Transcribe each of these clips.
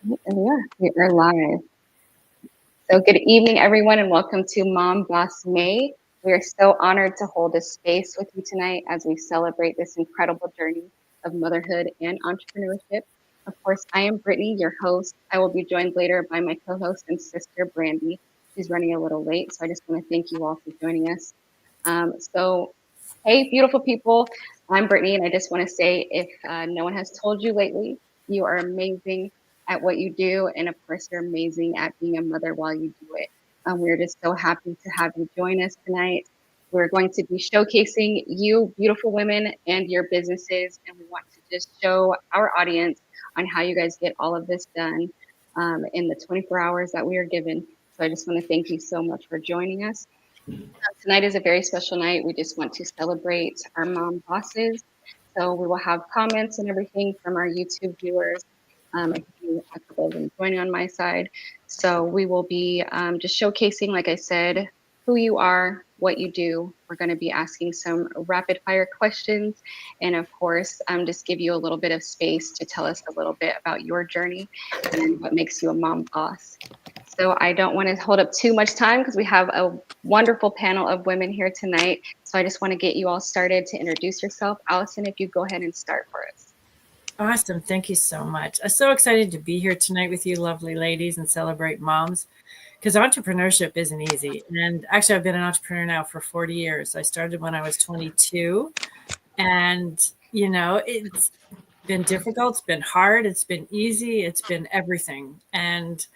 Yeah, we are live. So, good evening, everyone, and welcome to MomBoss May. We are so honored to hold this space with you tonight as we celebrate this incredible journey of motherhood and entrepreneurship. Of course, I am Brittany, your host. I will be joined later by my co host and sister, Brandy. She's running a little late, so I just want to thank you all for joining us. Hey, beautiful people. I'm Brittany, and I just want to say if no one has told you lately, you are amazing at what you do. And of course, you're amazing at being a mother while you do it. We're just so happy to have you join us tonight. We're going to be showcasing you, beautiful women, and your businesses. And we want to just show our audience on how you guys get all of this done in the 24 hours that we are given. So I just want to thank you so much for joining us. Tonight is a very special night. We just want to celebrate our mom bosses. So we will have comments and everything from our YouTube viewers. I see a couple of them joining on my side. So we will be just showcasing, like I said, who you are, what you do. We're going to be asking some rapid fire questions. And of course, just give you a little bit of space to tell us a little bit about your journey and what makes you a mom boss. So I don't want to hold up too much time because we have a wonderful panel of women here tonight. So I just want to get you all started to introduce yourself. Allison, if you go ahead and start for us. Awesome. Thank you so much. I'm so excited to be here tonight with you, lovely ladies, and celebrate moms because entrepreneurship isn't easy. And actually, I've been an entrepreneur now for 40 years. I started when I was 22. And, it's been difficult. It's been hard. It's been easy. It's been everything. And,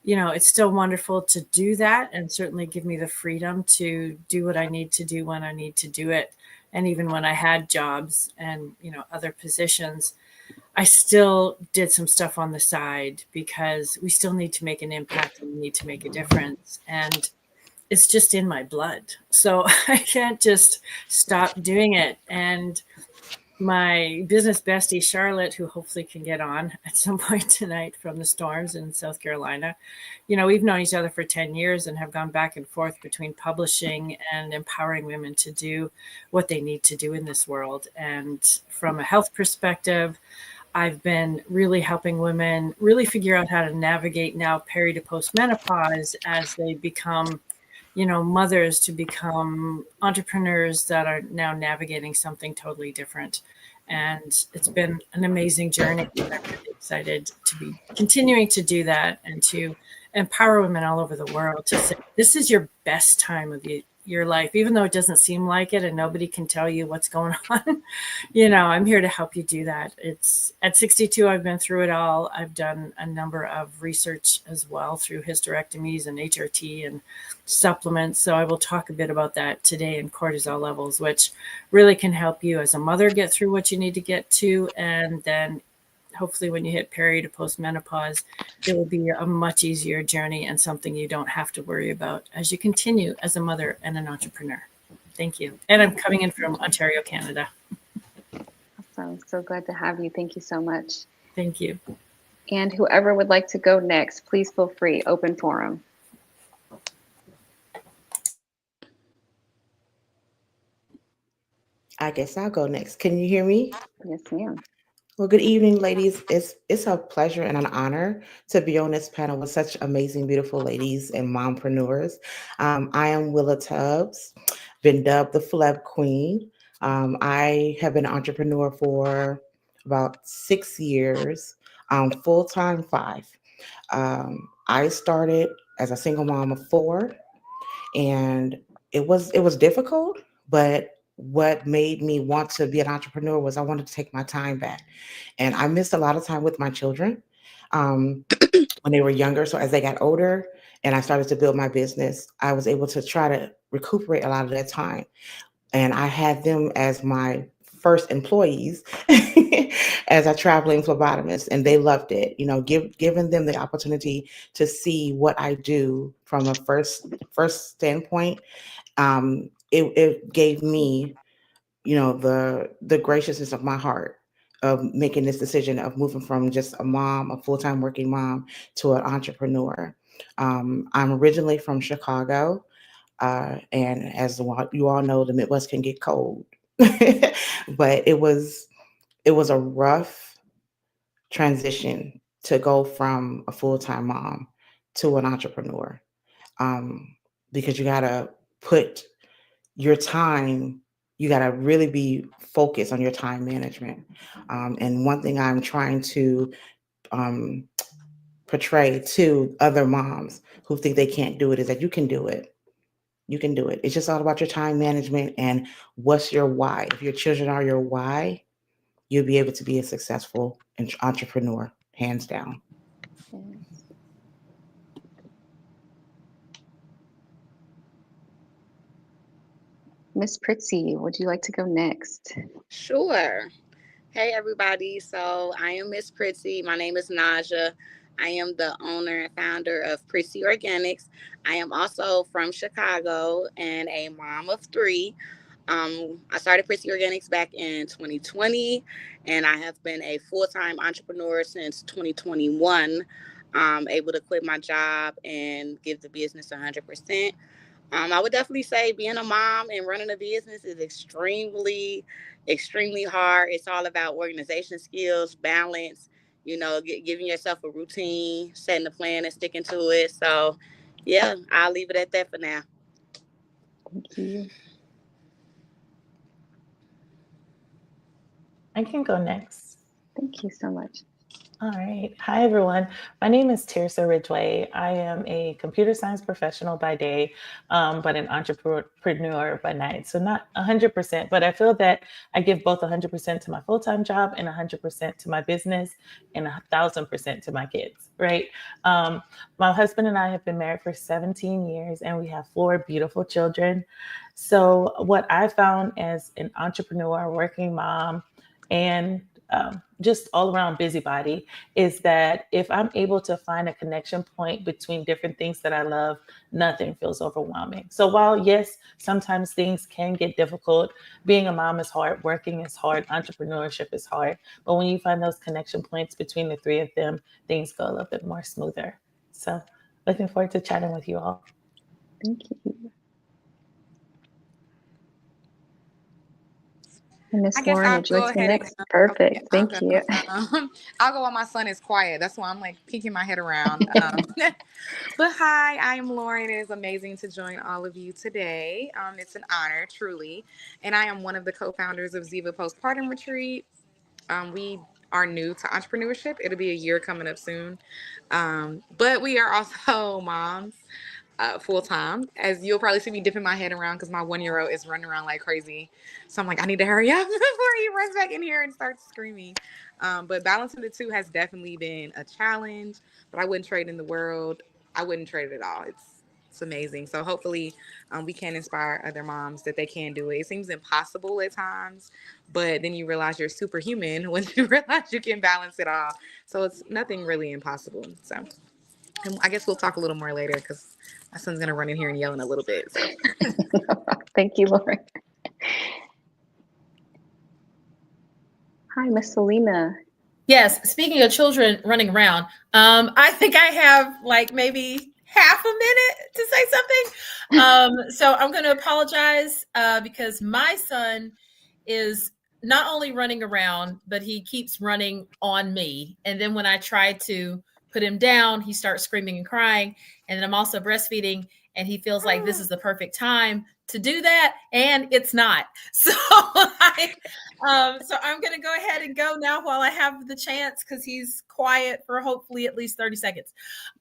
it's still wonderful to do that and certainly give me the freedom to do what I need to do when I need to do it. And even when I had jobs and, other positions, I still did some stuff on the side because we still need to make an impact and we need to make a difference. And it's just in my blood. So I can't just stop doing it. And my business bestie, Charlotte, who hopefully can get on at some point tonight from the storms in South Carolina, we've known each other for 10 years and have gone back and forth between publishing and empowering women to do what they need to do in this world. And from a health perspective, I've been really helping women really figure out how to navigate now peri to postmenopause as they become, mothers to become entrepreneurs that are now navigating something totally different. And it's been an amazing journey. I'm really excited to be continuing to do that and to empower women all over the world to say, this is your best time of your life, even though it doesn't seem like it and nobody can tell you what's going on. I'm here to help you do that. It's at 62, I've been through it all. I've done a number of research as well through hysterectomies and HRT and supplements. So I will talk a bit about that today in cortisol levels, which really can help you as a mother get through what you need to get to. And then hopefully when you hit peri to postmenopause, it will be a much easier journey and something you don't have to worry about as you continue as a mother and an entrepreneur. Thank you. And I'm coming in from Ontario, Canada. Awesome. So glad to have you. Thank you so much. Thank you. And whoever would like to go next, please feel free. Open forum. I guess I'll go next. Can you hear me? Yes, ma'am. Well, good evening, ladies. It's a pleasure and an honor to be on this panel with such amazing, beautiful ladies and mompreneurs. I am Willa Tubbs, been dubbed the Fleb Queen. I have been an entrepreneur for about 6 years, full time 5. I started as a single mom of 4, and it was difficult, but what made me want to be an entrepreneur was I wanted to take my time back, and I missed a lot of time with my children um, when they were younger. So as they got older and I started to build my business, I was able to try to recuperate a lot of that time, and I had them as my first employees as a traveling phlebotomist, and they loved it. Giving them the opportunity to see what I do from a first standpoint, it gave me, the graciousness of my heart of making this decision of moving from just a mom, a full-time working mom, to an entrepreneur. I'm originally from Chicago, and as you all know, the Midwest can get cold, but it was a rough transition to go from a full-time mom to an entrepreneur, because you got to put your time, you got to really be focused on your time management. And one thing I'm trying to portray to other moms who think they can't do it is that you can do it. You can do it. It's just all about your time management and what's your why. If your children are your why, you'll be able to be a successful entrepreneur, hands down. Yes. Miss Pritzy, would you like to go next? Sure. Hey, everybody. So I am Miss Pritzy. My name is Naja. I am the owner and founder of Pritzy Organics. I am also from Chicago and a mom of three. I started Pritzy Organics back in 2020, and I have been a full-time entrepreneur since 2021. Able to quit my job and give the business 100%. I would definitely say being a mom and running a business is extremely hard. It's all about organization skills, balance, giving yourself a routine, setting a plan and sticking to it. So, yeah, I'll leave it at that for now. Thank you. I can go next. Thank you so much. All right. Hi, everyone. My name is Tirsa Ridgway. I am a computer science professional by day, but an entrepreneur by night. So not 100%, but I feel that I give both 100% to my full-time job and 100% to my business and 1,000% to my kids, right? My husband and I have been married for 17 years and we have 4 beautiful children. So what I found as an entrepreneur, working mom, and just all around busybody is that if I'm able to find a connection point between different things that I love, nothing feels overwhelming. So while yes, sometimes things can get difficult, being a mom is hard, working is hard, entrepreneurship is hard. But when you find those connection points between the 3 of them, things go a little bit more smoother. So looking forward to chatting with you all. Thank you. And Miss Lauren, would you like to go next? Perfect. Okay, Thank you. I'll go while my son is quiet. That's why I'm like peeking my head around. But hi, I am Lauren. It is amazing to join all of you today. It's an honor, truly. And I am one of the co-founders of Ziva Postpartum Retreat. We are new to entrepreneurship. It'll be a year coming up soon. But we are also moms. Full time, as you'll probably see me dipping my head around because my 1-year-old is running around like crazy. So I'm like, I need to hurry up before he runs back in here and starts screaming. But balancing the two has definitely been a challenge, but I wouldn't trade in the world. I wouldn't trade it at all. It's amazing. So hopefully we can inspire other moms that they can do it. It seems impossible at times, but then you realize you're superhuman when you realize you can balance it all. So it's nothing really impossible. So and I guess we'll talk a little more later because my son's going to run in here and yell in a little bit. So. Thank you, Lauren. Hi, Miss Selena. Yes, speaking of children running around, I think I have like maybe half a minute to say something. So I'm going to apologize because my son is not only running around, but he keeps running on me. And then when I try to put him down, he starts screaming and crying. And then I'm also breastfeeding and he feels like this is the perfect time to do that. And it's not. So so I'm going to go ahead and go now while I have the chance because he's quiet for hopefully at least 30 seconds.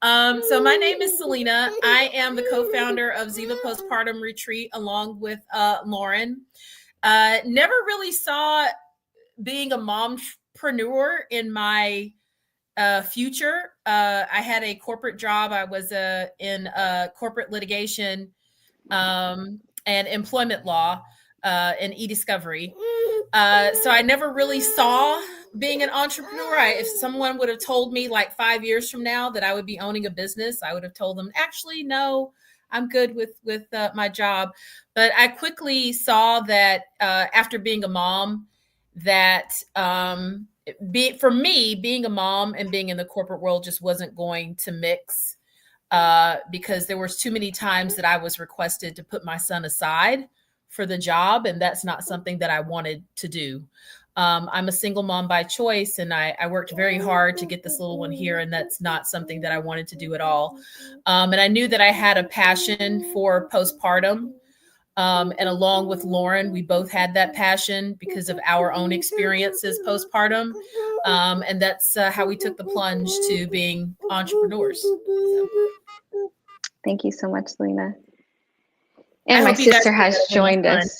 So my name is Selena. I am the co-founder of Ziva Postpartum Retreat along with Lauren. Never really saw being a mompreneur in my future. I had a corporate job. I was in corporate litigation and employment law and e-discovery. So I never really saw being an entrepreneur. If someone would have told me like 5 years from now that I would be owning a business, I would have told them, actually, no, I'm good with my job. But I quickly saw that after being a mom, that for me, being a mom and being in the corporate world just wasn't going to mix because there was too many times that I was requested to put my son aside for the job. And that's not something that I wanted to do. I'm a single mom by choice, and I worked very hard to get this little one here, and that's not something that I wanted to do at all. And I knew that I had a passion for postpartum. And along with Lauren, we both had that passion because of our own experiences postpartum. And that's how we took the plunge to being entrepreneurs. So. Thank you so much, Selena. And I my sister has joined us.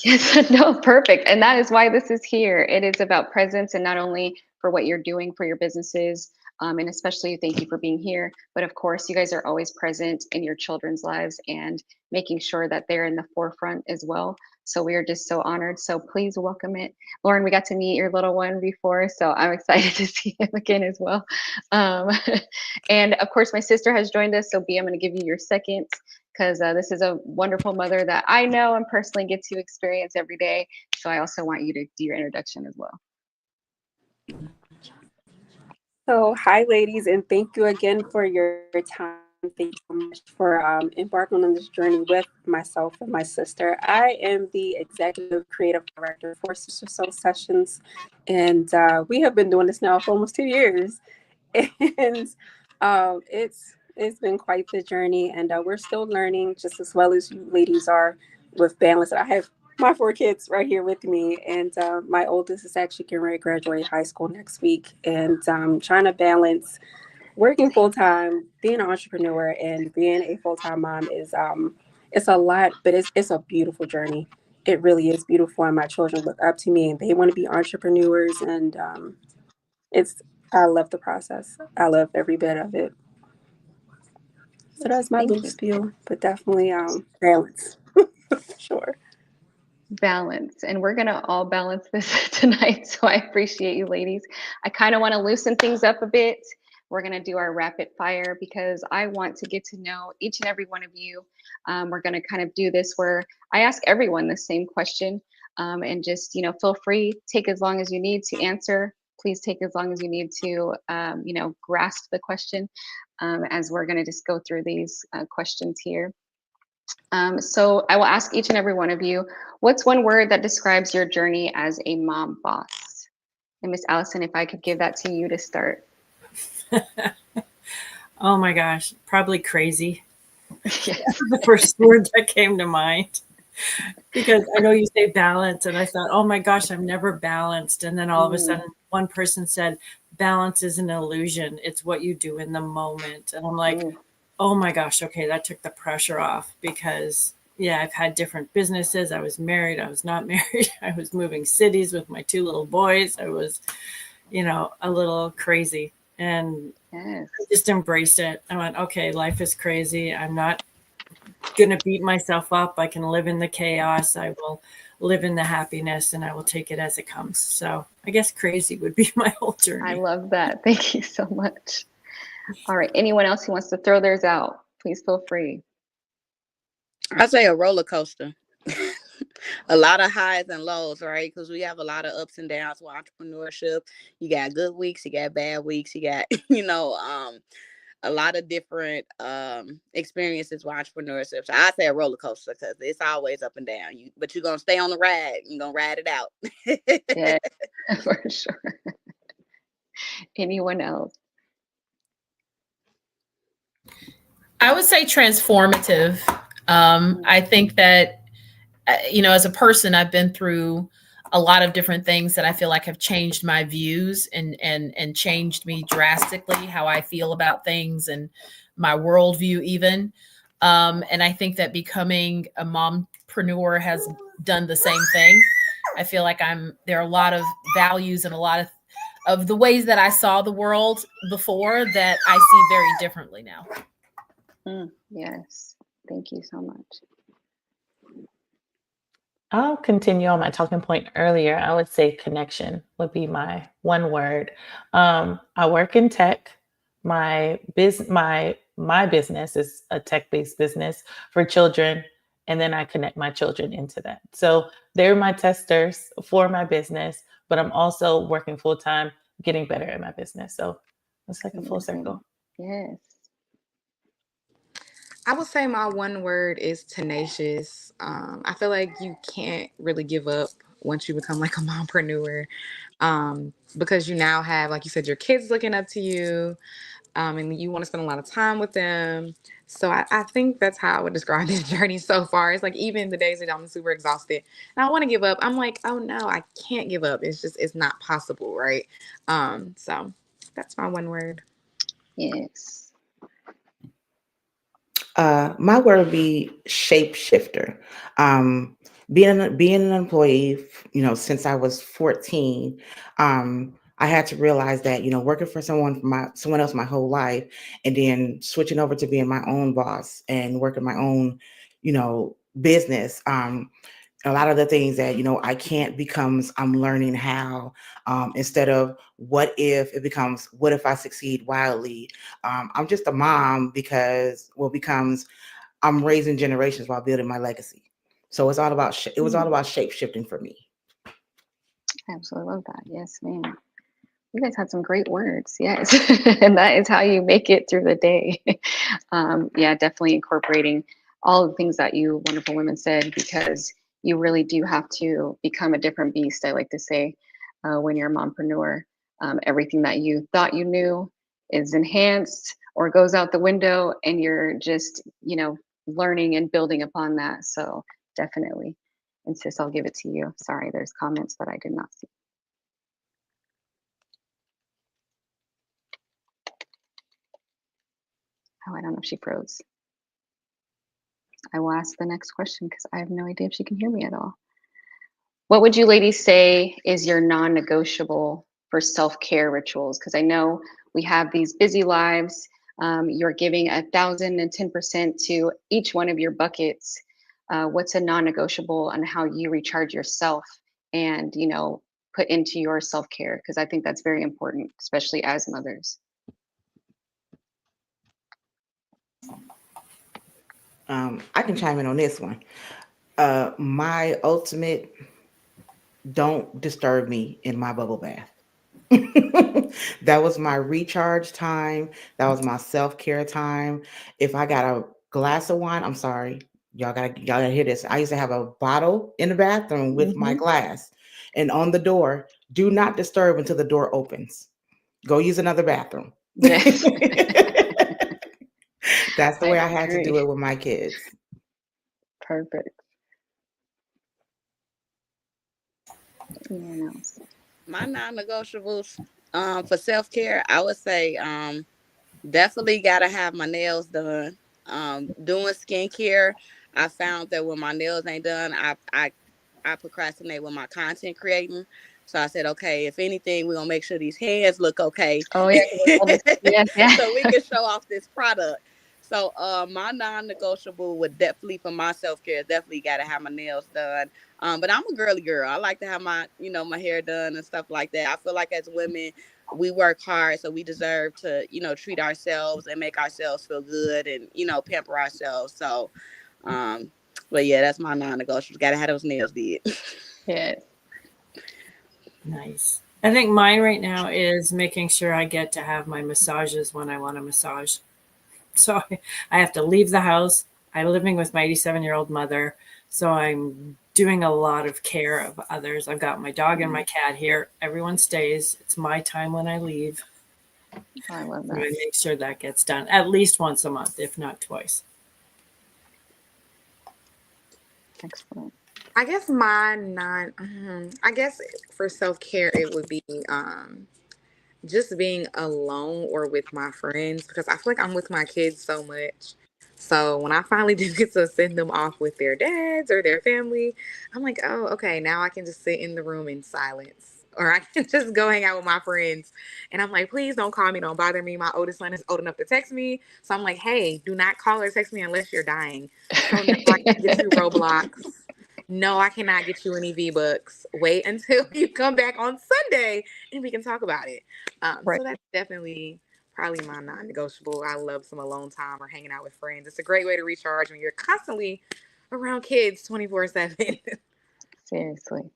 Yes, no, perfect. And that is why this is here. It is about presence, and not only for what you're doing for your businesses, and especially thank you for being here. But of course, you guys are always present in your children's lives and making sure that they're in the forefront as well. So we are just so honored. So please welcome it. Lauren, we got to meet your little one before, so I'm excited to see him again as well. And of course, my sister has joined us. So B, I'm going to give you your second, because this is a wonderful mother that I know and personally get to experience every day. So I also want you to do your introduction as well. So, hi, ladies, and thank you again for your time. Thank you so much for embarking on this journey with myself and my sister. I am the executive creative director for SisterSoulSessions, and we have been doing this now for almost 2 years. And it's been quite the journey, and we're still learning just as well as you ladies are with balance. I have my 4 kids right here with me, and my oldest is actually getting ready to graduate high school next week, and trying to balance working full time, being an entrepreneur, and being a full time mom is it's a lot, but it's a beautiful journey. It really is beautiful, and my children look up to me, and they want to be entrepreneurs, and it's I love the process. I love every bit of it. So that's my little spiel, but definitely balance. Sure. Balance, and we're gonna all balance this tonight, so I appreciate you ladies. I kind of want to loosen things up a bit. We're gonna do our rapid fire because I want to get to know each and every one of you. We're gonna kind of do this where I ask everyone the same question, and just feel free, take as long as you need to answer. Please take as long as you need to grasp the question, as we're gonna just go through these questions here. So I will ask each and every one of you, what's one word that describes your journey as a mom boss? And Miss Allison, if I could give that to you to start. Oh my gosh, probably crazy. Yes. The first word that came to mind. Because I know you say balance, and I thought, oh my gosh, I'm never balanced. And then all of a sudden, one person said, balance is an illusion. It's what you do in the moment. And I'm like, oh my gosh, okay, that took the pressure off because, yeah, I've had different businesses. I was married. I was not married. I was moving cities with my 2 little boys. I was, a little crazy. And I just embraced it. I went, okay, life is crazy. I'm not going to beat myself up. I can live in the chaos. I will live in the happiness, and I will take it as it comes. So I guess crazy would be my whole journey. I love that. Thank you so much. All right. Anyone else who wants to throw theirs out, please feel free. I'd say a roller coaster. A lot of highs and lows, right? Because we have a lot of ups and downs with entrepreneurship. You got good weeks, you got bad weeks, you got, a lot of different experiences with entrepreneurship. So I say a roller coaster because it's always up and down. But you're going to stay on the ride. You're going to ride it out. Yeah, for sure. Anyone else? I would say transformative. I think that, as a person, I've been through a lot of different things that I feel like have changed my views and changed me drastically, how I feel about things and my worldview even. And I think that becoming a mompreneur has done the same thing. I feel like there are a lot of values and a lot of the ways that I saw the world before that I see very differently now. Yes. Thank you so much. I'll continue on my talking point earlier. I would say connection would be my one word. I work in tech. My business is a tech-based business for children, and then I connect my children into that. So they're my testers for my business, but I'm also working full-time, getting better at my business. So it's like a full circle. Yes. I would say my one word is tenacious. I feel like you can't really give up once you become like a mompreneur, because you now have, like you said, your kids looking up to you, and you want to spend a lot of time with them. So I think that's how I would describe this journey so far. It's like even the days that I'm super exhausted and I want to give up, I'm like, oh no, I can't give up. It's not possible, right? So that's my one word. Yes. My word would be shapeshifter. Being an employee, since I was 14, I had to realize that, working for someone else my whole life, and then switching over to being my own boss and working my own, business. A lot of the things that I can't becomes I'm learning how, instead of what if, it becomes what if I succeed wildly. I'm just a mom because what becomes I'm raising generations while building my legacy. So it's all about it was all about shape shifting for me. Absolutely love that. Yes, ma'am. You guys had some great words. Yes. And that is how you make it through the day. Yeah, definitely incorporating all the things that you wonderful women said, because you really do have to become a different beast. I like to say, when you're a mompreneur, everything that you thought you knew is enhanced or goes out the window, and you're just, learning and building upon that. So definitely. And sis, I'll give it to you. Sorry, there's comments that I did not see. Oh, I don't know if she froze. I will ask the next question because I have no idea if she can hear me at all. What would you ladies say is your non-negotiable for self-care rituals? Because I know we have these busy lives. You're giving 1,010% to each one of your buckets. What's a non-negotiable on how you recharge yourself and, put into your self-care? Because I think that's very important, especially as mothers. I can chime in on this one. My ultimate, don't disturb me in my bubble bath. That was my recharge time. That was my self-care time. If I got a glass of wine, I'm sorry, y'all gotta hear this. I used to have a bottle in the bathroom with my glass, and on the door, do not disturb until the door opens. Go use another bathroom. Yes. That's the way I had to agree. do it with my kids. Perfect. Anyone else? My non-negotiables for self-care, I would say definitely gotta have my nails done. Doing skincare, I found that when my nails ain't done, I procrastinate with my content creating. So I said, okay, if anything, we're gonna make sure these hands look okay, Oh yeah, 'cause of all this, yes, yeah. so we can show off this product. So my non-negotiable would definitely for my self-care, definitely gotta have my nails done. But I'm a girly girl. I like to have my, my hair done and stuff like that. I feel like as women, we work hard, so we deserve to, treat ourselves and make ourselves feel good and, pamper ourselves. So, but yeah, that's my non-negotiables. Got to have those nails did. Yes. Nice. I think mine right now is making sure I get to have my massages when I want a massage. So I have to leave the house. I'm living with my 87-year-old mother. So I'm doing a lot of care of others. I've got my dog and my cat here. Everyone stays. It's my time when I leave. I love So I that. make sure that gets done at least once a month, if not twice. Excellent. I guess I guess for self-care, it would be just being alone or with my friends, because I feel like I'm with my kids so much. So when I finally do get to send them off with their dads or their family, I'm like, oh, okay, now I can just sit in the room in silence. Or I can just go hang out with my friends. And I'm like, please don't call me, don't bother me. My oldest son is old enough to text me. So I'm like, hey, do not call or text me unless you're dying. So no, I can't get you Roblox. No, I cannot get you any V-Bucks. Wait until you come back on Sunday and we can talk about it. Right. So that's definitely probably my non-negotiable. I love some alone time or hanging out with friends. It's a great way to recharge when you're constantly around kids 24/7. Seriously.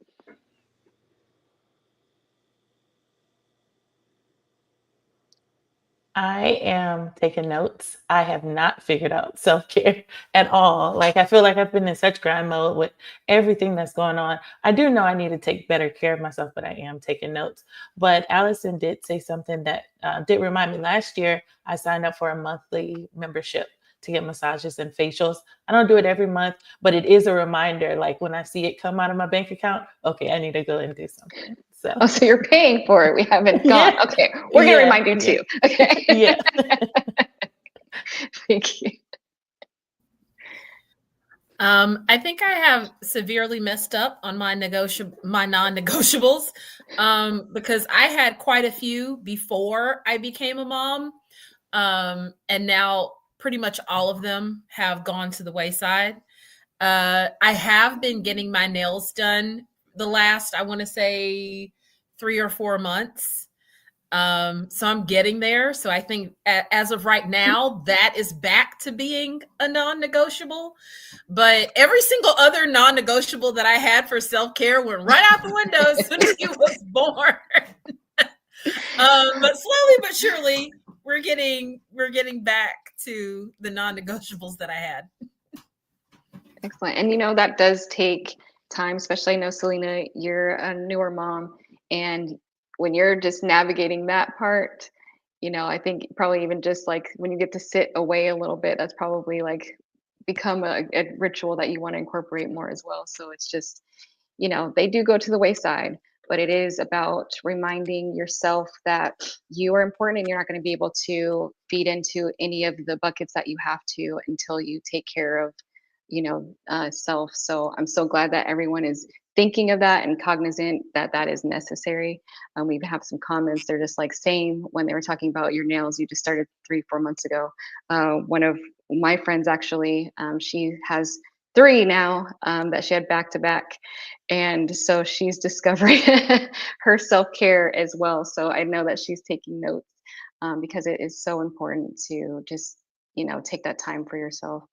I am taking notes. I have not figured out self-care at all. Like, I feel like I've been in such grind mode with everything that's going on. I do know I need to take better care of myself, but I am taking notes. But Allison did say something that did remind me. Last year, I signed up for a monthly membership to get massages and facials. I don't do it every month, but it is a reminder. Like, when I see it come out of my bank account, okay, I need to go and do something. So, Oh, so you're paying for it. We haven't gone. yeah, Okay. We're going to yeah, remind you yeah, too. Okay. yeah. Thank you. I think I have severely messed up on my non-negotiables, because I had quite a few before I became a mom, and now pretty much all of them have gone to the wayside. I have been getting my nails done the last, I want to say, 3 or 4 months. So I'm getting there. So I think as of right now, that is back to being a non-negotiable. But every single other non-negotiable that I had for self-care went right out the window as soon as he was born. But slowly but surely, we're getting back to the non-negotiables that I had. Excellent. And you know, that does take time, especially I know, Selena, you're a newer mom. And when you're just navigating that part, you know, I think probably even just like when you get to sit away a little bit, that's probably like become a ritual that you want to incorporate more as well. So it's just, you know, they do go to the wayside, but it is about reminding yourself that you are important and you're not going to be able to feed into any of the buckets that you have to until you take care of, you know, self. So I'm so glad that everyone is thinking of that and cognizant that that is necessary. We have some comments. They're just like same when they were talking about your nails. You just started 3-4 months ago. One of my friends actually, she has 3 now that she had back to back. And so she's discovering her self-care as well. So I know that she's taking notes because it is so important to just, you know, take that time for yourself.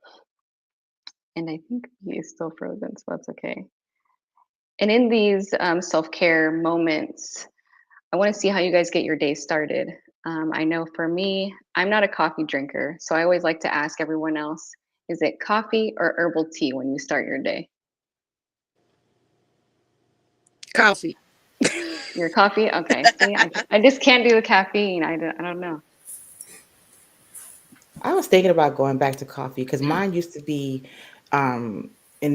And I think he is still frozen, so that's okay. And in these self-care moments, I want to see how you guys get your day started. I know for me, I'm not a coffee drinker, so I always like to ask everyone else, is it coffee or herbal tea when you start your day? Coffee. Your coffee? Okay. See, I just can't do the caffeine. I don't know. I was thinking about going back to coffee because mine used to be, and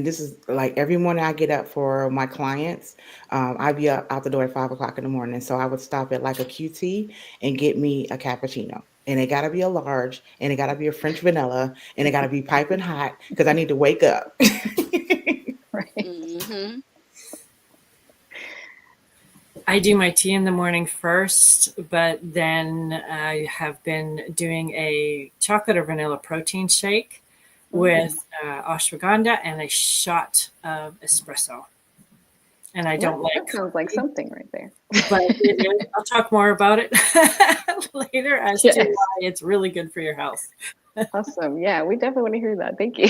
this is like every morning I get up for my clients. I'd be up out the door at 5 o'clock in the morning. So I would stop at like a QT and get me a cappuccino. And it got to be a large, and it got to be a French vanilla, and it got to be piping hot because I need to wake up. Right. Mm-hmm. I do my tea in the morning first, but then I have been doing a chocolate or vanilla protein shake with ashwagandha and a shot of espresso. And I don't like that sounds like something right there. but I'll talk more about it later as to why it's really good for your health. Awesome. Yeah, we definitely want to hear that. Thank you.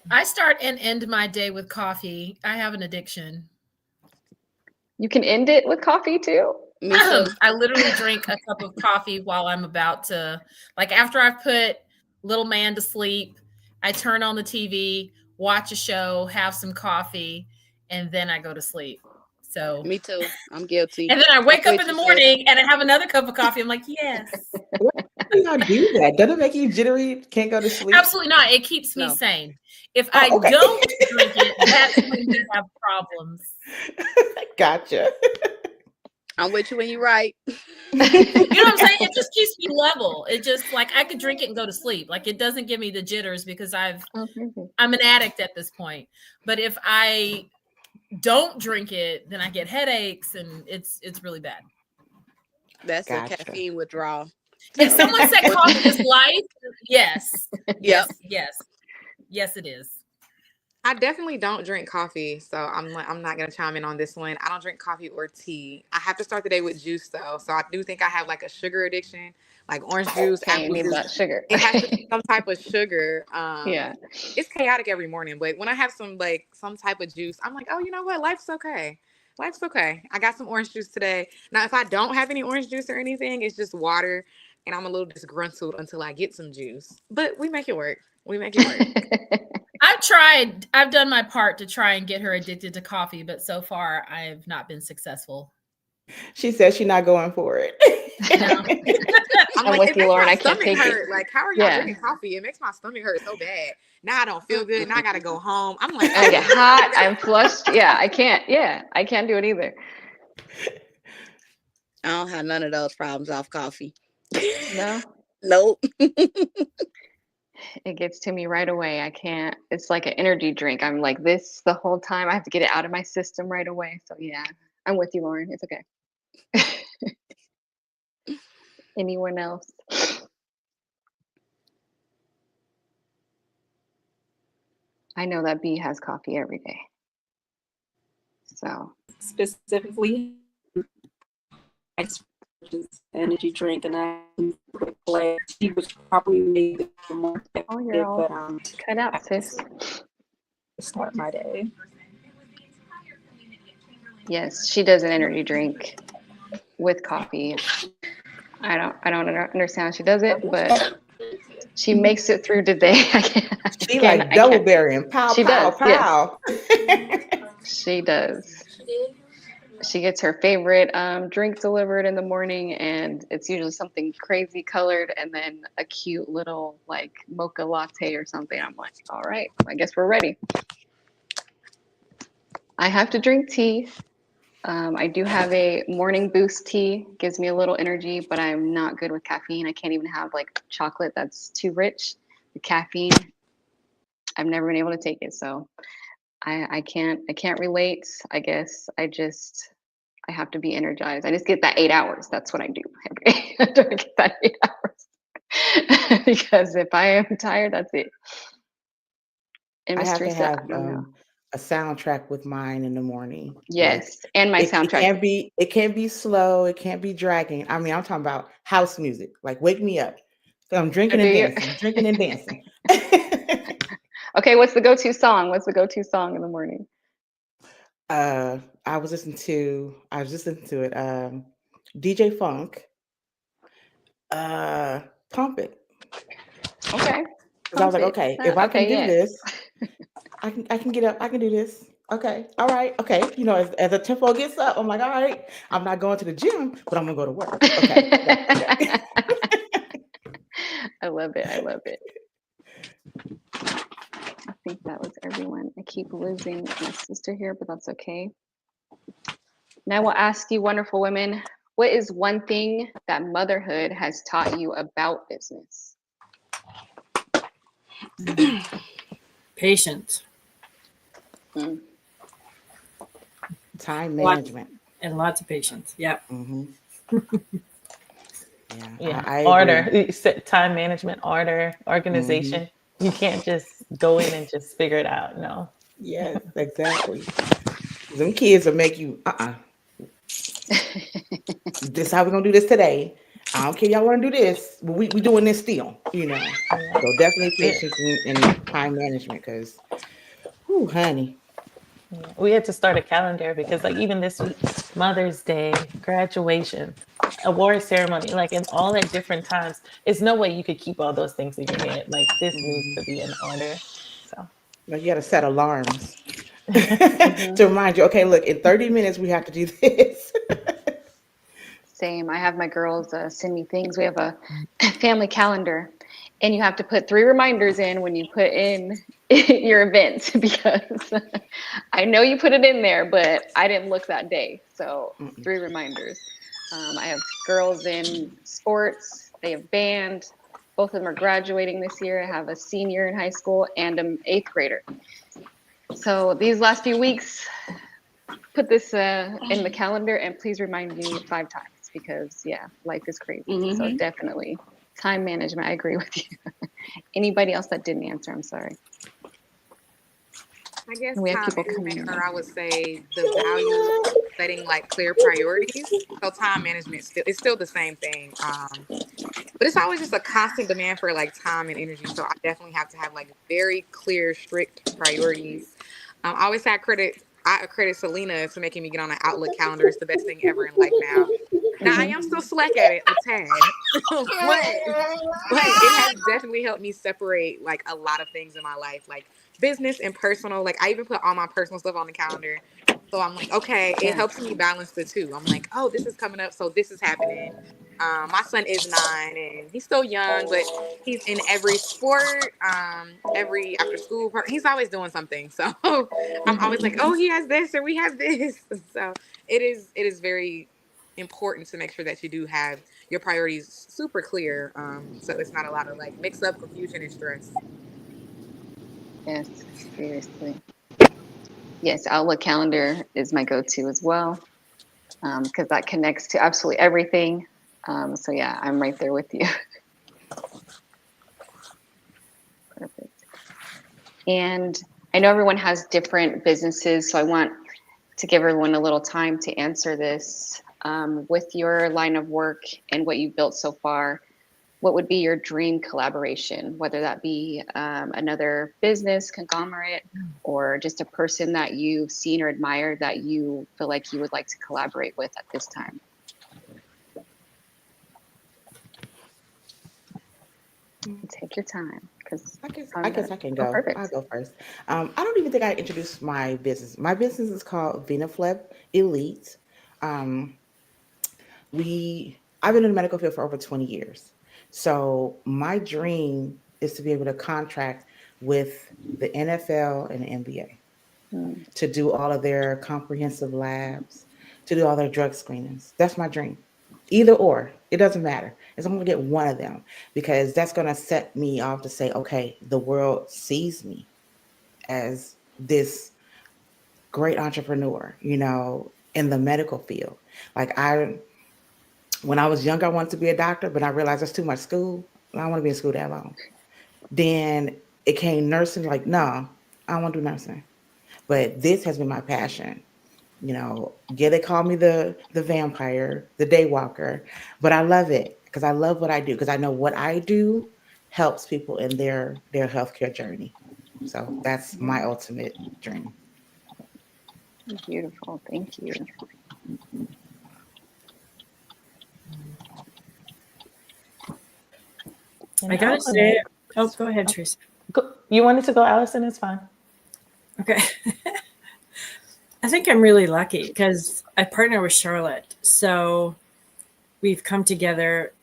I start and end my day with coffee. I have an addiction. You can end it with coffee too? Me too. I literally drink a cup of coffee while I'm about to, like, after I've put little man to sleep, I turn on the TV, watch a show, have some coffee, and then I go to sleep. So Me too. I'm guilty. and then I wake up in the morning and I have another cup of coffee. I'm like, yes. Why do you not do that? Doesn't it make you jittery? Can't go to sleep? Absolutely not. It keeps me No. sane. If I okay. don't drink it, that's when we have problems. Gotcha. I'm with you when you're right. You know what I'm saying? It just keeps me level. It just, like, I could drink it and go to sleep. Like, it doesn't give me the jitters because I'm an addict at this point. But if I don't drink it, then I get headaches and it's really bad. That's Gotcha. a caffeine withdrawal. If someone said coffee is life, yes. Yep. Yes, it is. I definitely don't drink coffee, so I'm not gonna chime in on this one. I don't drink coffee or tea. I have to start the day with juice though, so I do think I have like a sugar addiction, like orange juice, Okay, you apple need juice. that sugar. It has to be some type of sugar. Yeah. It's chaotic every morning, but when I have some type of juice, I'm like, oh, you know what, life's okay. life's okay. I got some orange juice today. Now, if I don't have any orange juice or anything, it's just water, and I'm a little disgruntled until I get some juice. But we make it work. We make it work. I've done my part to try and get her addicted to coffee, but so far I've not been successful. She says she's not going for it. I'm I'm like, with it you, makes Lauren. my I can't stomach take it. hurt. Like, how are y'all Yeah. drinking coffee? It makes my stomach hurt so bad. Now I don't feel good. Now I gotta go home. I'm like, And I get hot. I'm flushed. Yeah, I can't. Yeah, I can't do it either. I don't have none of those problems off coffee. No, Nope. it gets to me right away. I can't. It's like an energy drink. I'm like this the whole time. I have to get it out of my system right away. So yeah, I'm with you, Lauren. It's okay. Anyone else? I know that B has coffee every day. So Specifically, I just purchased an energy drink, and I like she was probably maybe more oh, you're all but cut out, sis. to start my day. Yes, she does an energy drink with coffee. I don't understand how she does it, but she makes it through the day. She like double berrying. Pow, She pow, does, pow. She does. She gets her favorite drink delivered in the morning, and it's usually something crazy colored and then a cute little like mocha latte or something. I'm like, all right, I guess we're ready. I have to drink tea. I do have a morning boost tea, gives me a little energy, but I'm not good with caffeine. I can't even have like chocolate that's too rich. The caffeine, I've never been able to take it, so I can't relate. I guess I have to be energized. I just get that 8 hours. That's what I do every day. I don't get that 8 hours because if I am tired, that's it. And I have to Mystery said, I have don't know. a soundtrack with mine in the morning. Like, Yes, and my it soundtrack. can't be slow. It can't be dragging. I mean, I'm talking about house music. Like, wake me up. So I'm drinking and dancing. Drinking and dancing. Okay, what's the go-to song? What's the go-to song in the morning? I was listening to it. DJ Funk. Pump It. Okay. Because I was like, Pump It. okay, if I can Okay, do yes. this, I can get up. I can do this. Okay, all right, okay. You know, as the tempo gets up, I'm like, all right, I'm not going to the gym, but I'm gonna go to work. Okay. I love it. I love it. I think that was everyone. I keep losing my sister here, but that's okay. Now we'll ask you, wonderful women, what is one thing that motherhood has taught you about business? Patience. Time management. And lots of patience. Yeah. Mm-hmm. Yeah. I Order. agree. You said time management, order, organization. Mm-hmm. You can't just go in and just figure it out. No. Yes, exactly. Them kids will make you, this how we're gonna do this today. I don't care y'all want to do this, but we doing this still, you know. Yeah. So definitely patience and time management, because, whoo, honey. Yeah. We had to start a calendar because, like, even this week, Mother's Day, graduation, award ceremony, like, in all at different times. It's no way you could keep all those things in your head. Like, this needs to be in order. So, Like, you got to set alarms to remind you. Okay, look, in 30 minutes we have to do this. Same. I have my girls send me things. We have a family calendar, and you have to put 3 reminders in when you put in your event, because I know you put it in there, but I didn't look that day. So 3 reminders. I have girls in sports. They have band. Both of them are graduating this year. I have a senior in high school and an 8th grader. So these last few weeks, put this in the calendar, and please remind me 5 times, because life is crazy. So definitely time management. I agree with you. Anybody else that didn't answer? I'm sorry. I guess We have time people coming management, in. or I would say the value of setting like clear priorities. So time management it's still the same thing. But it's always just a constant demand for like time and energy. So I definitely have to have like very clear, strict priorities. I always I accredit Selena to making me get on an Outlook calendar. It's the best thing ever in life now. Now I am still slack at it a tad, but it has definitely helped me separate like a lot of things in my life, like business and personal. Like I even put all my personal stuff on the calendar. So I'm like, okay, it helps me balance the two. I'm like, oh, this is coming up, so this is happening. My son is 9 and he's still young, but he's in every sport, every after school. He's always doing something. So I'm always like, oh, he has this or we have this. So it is very important to make sure that you do have your priorities super clear. So it's not a lot of like mix up, confusion, and stress. Yes, seriously. Yes, Outlook calendar is my go-to as well, because that connects to absolutely everything. So yeah, I'm right there with you. Perfect. And I know everyone has different businesses, so I want to give everyone a little time to answer this. With your line of work and what you've built so far, what would be your dream collaboration, whether that be another business conglomerate or just a person that you've seen or admired that you feel like you would like to collaborate with at this time? Take your time, because I guess I can Oh, go. perfect. I'll go first. I don't even think I introduced my business. My business is called VenaFlip Elite. Um, I've been in the medical field for over 20 years. So my dream is to be able to contract with the NFL and the NBA Mm, to do all of their comprehensive labs, to do all their drug screenings. That's my dream. Either or, it doesn't matter. As I'm going to get one of them, because that's going to set me off to say, okay, the world sees me as this great entrepreneur, in the medical field. Like when I was younger, I wanted to be a doctor, but I realized that's too much school. I don't want to be in school that long. Then it came nursing, like, no, I don't want to do nursing. But this has been my passion. Yeah, they call me the vampire, the day walker, but I love it because I love what I do, because I know what I do helps people in their healthcare journey. So that's my ultimate dream. beautiful. Thank you. And I gotta I'll go say, oh, next. go ahead, Teresa. You wanted to go, Allison? It's fine. Okay. I think I'm really lucky because I partner with Charlotte. So we've come together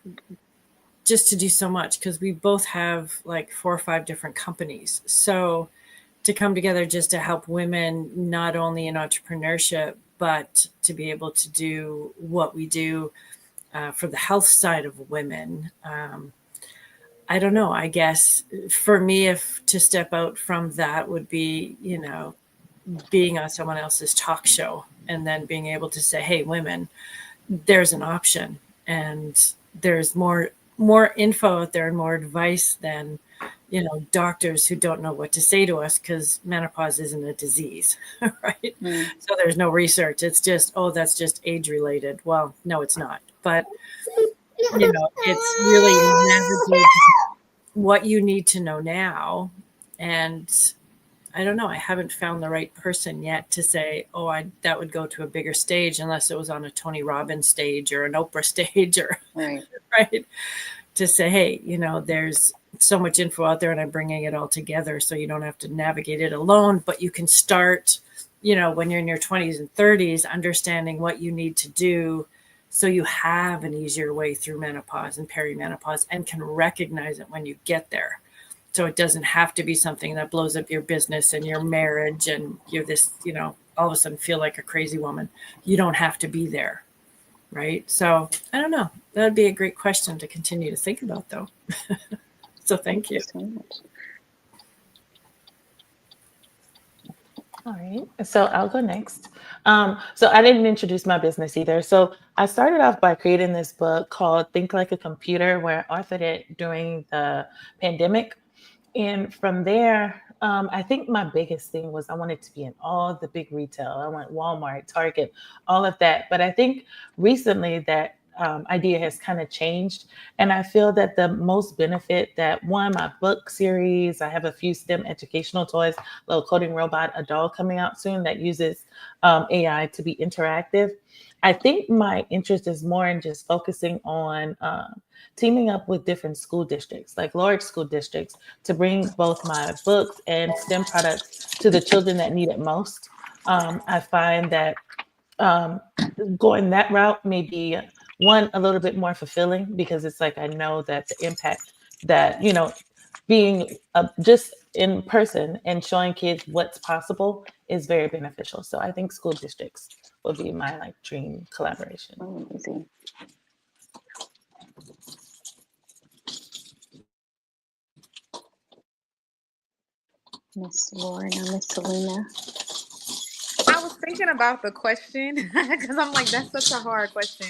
just to do so much because we both have like 4 or 5 different companies. So to come together just to help women, not only in entrepreneurship, but to be able to do what we do for the health side of women. I don't know. I guess for me, if to step out from that would be, being on someone else's talk show and then being able to say, hey, women, there's an option and there's more info out there and more advice than doctors who don't know what to say to us because menopause isn't a disease. Right? So there's no research. It's just, oh, that's just age related. Well, no, it's not. But it's really navigating what you need to know now. And I don't know. I haven't found the right person yet to say, oh, that would go to a bigger stage unless it was on a Tony Robbins stage or an Oprah stage or Right. right. To say, hey, there's so much info out there and I'm bringing it all together so you don't have to navigate it alone, but you can start, when you're in your 20s and 30s, understanding what you need to do so you have an easier way through menopause and perimenopause and can recognize it when you get there. So it doesn't have to be something that blows up your business and your marriage and you're this, all of a sudden feel like a crazy woman. You don't have to be there. Right. So I don't know. That would be a great question to continue to think about, though. So thank you. So much. All right. So I'll go next. So I didn't introduce my business either. So I started off by creating this book called Think Like a Computer, where I authored it during the pandemic. And from there, I think my biggest thing was I wanted to be in all the big retail. I went Walmart, Target, all of that. But I think recently that idea has kind of changed. And I feel that the most benefit that my book series, I have a few STEM educational toys, little coding robot, a doll coming out soon that uses AI to be interactive. I think my interest is more in just focusing on teaming up with different school districts, like large school districts, to bring both my books and STEM products to the children that need it most. I find that um, going that route may be one a little bit more fulfilling, because it's like I know that the impact that being just in person and showing kids what's possible is very beneficial. So I think school districts would be my like dream collaboration. Oh, amazing. Miss Lauren or Miss Selena? I was thinking about the question because I'm like, that's such a hard question.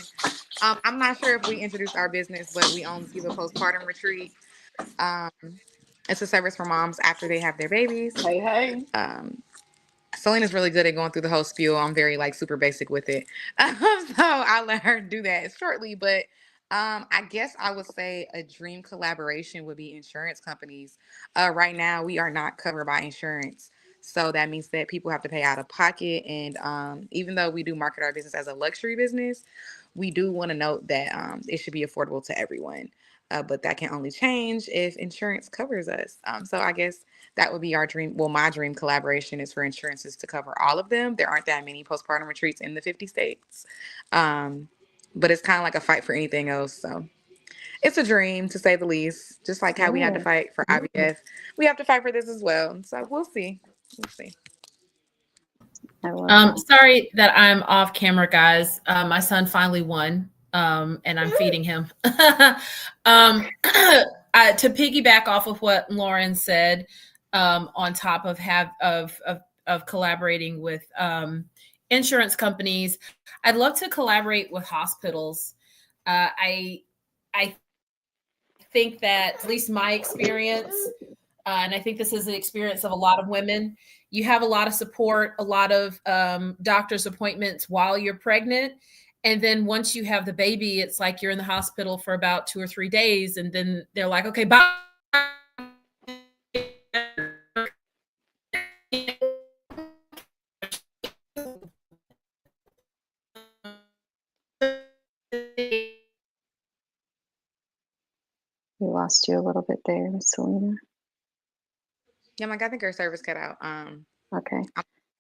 I'm not sure if we introduced our business, but we own Ziva Postpartum Retreat. Um, it's a service for moms after they have their babies. Hey, hey. Selena's really good at going through the whole spiel. I'm very like super basic with it. So I'll let her do that shortly. But I guess I would say a dream collaboration would be insurance companies. Right now, we are not covered by insurance. So that means that people have to pay out of pocket. And even though we do market our business as a luxury business, we do want to note that it should be affordable to everyone. But that can only change if insurance covers us. So I guess that would be our dream. Well, my dream collaboration is for insurances to cover all of them. There aren't that many postpartum retreats in the 50 states. But it's kind of like a fight for anything else. So it's a dream, to say the least. Just like how we had to fight for IVF, we have to fight for this as well. So we'll see. We'll see. I love that. Sorry that I'm off camera, guys. My son finally won, and I'm feeding him. To piggyback off of what Lauren said, on top of collaborating with insurance companies, I'd love to collaborate with hospitals. I think that, at least my experience, and I think this is the experience of a lot of women, you have a lot of support, a lot of doctor's appointments while you're pregnant. And then once you have the baby, it's like you're in the hospital for about 2 or 3 days. And then they're like, okay, bye. We lost you a little bit there, Miss Selena. Yeah, I think her service cut out. Okay.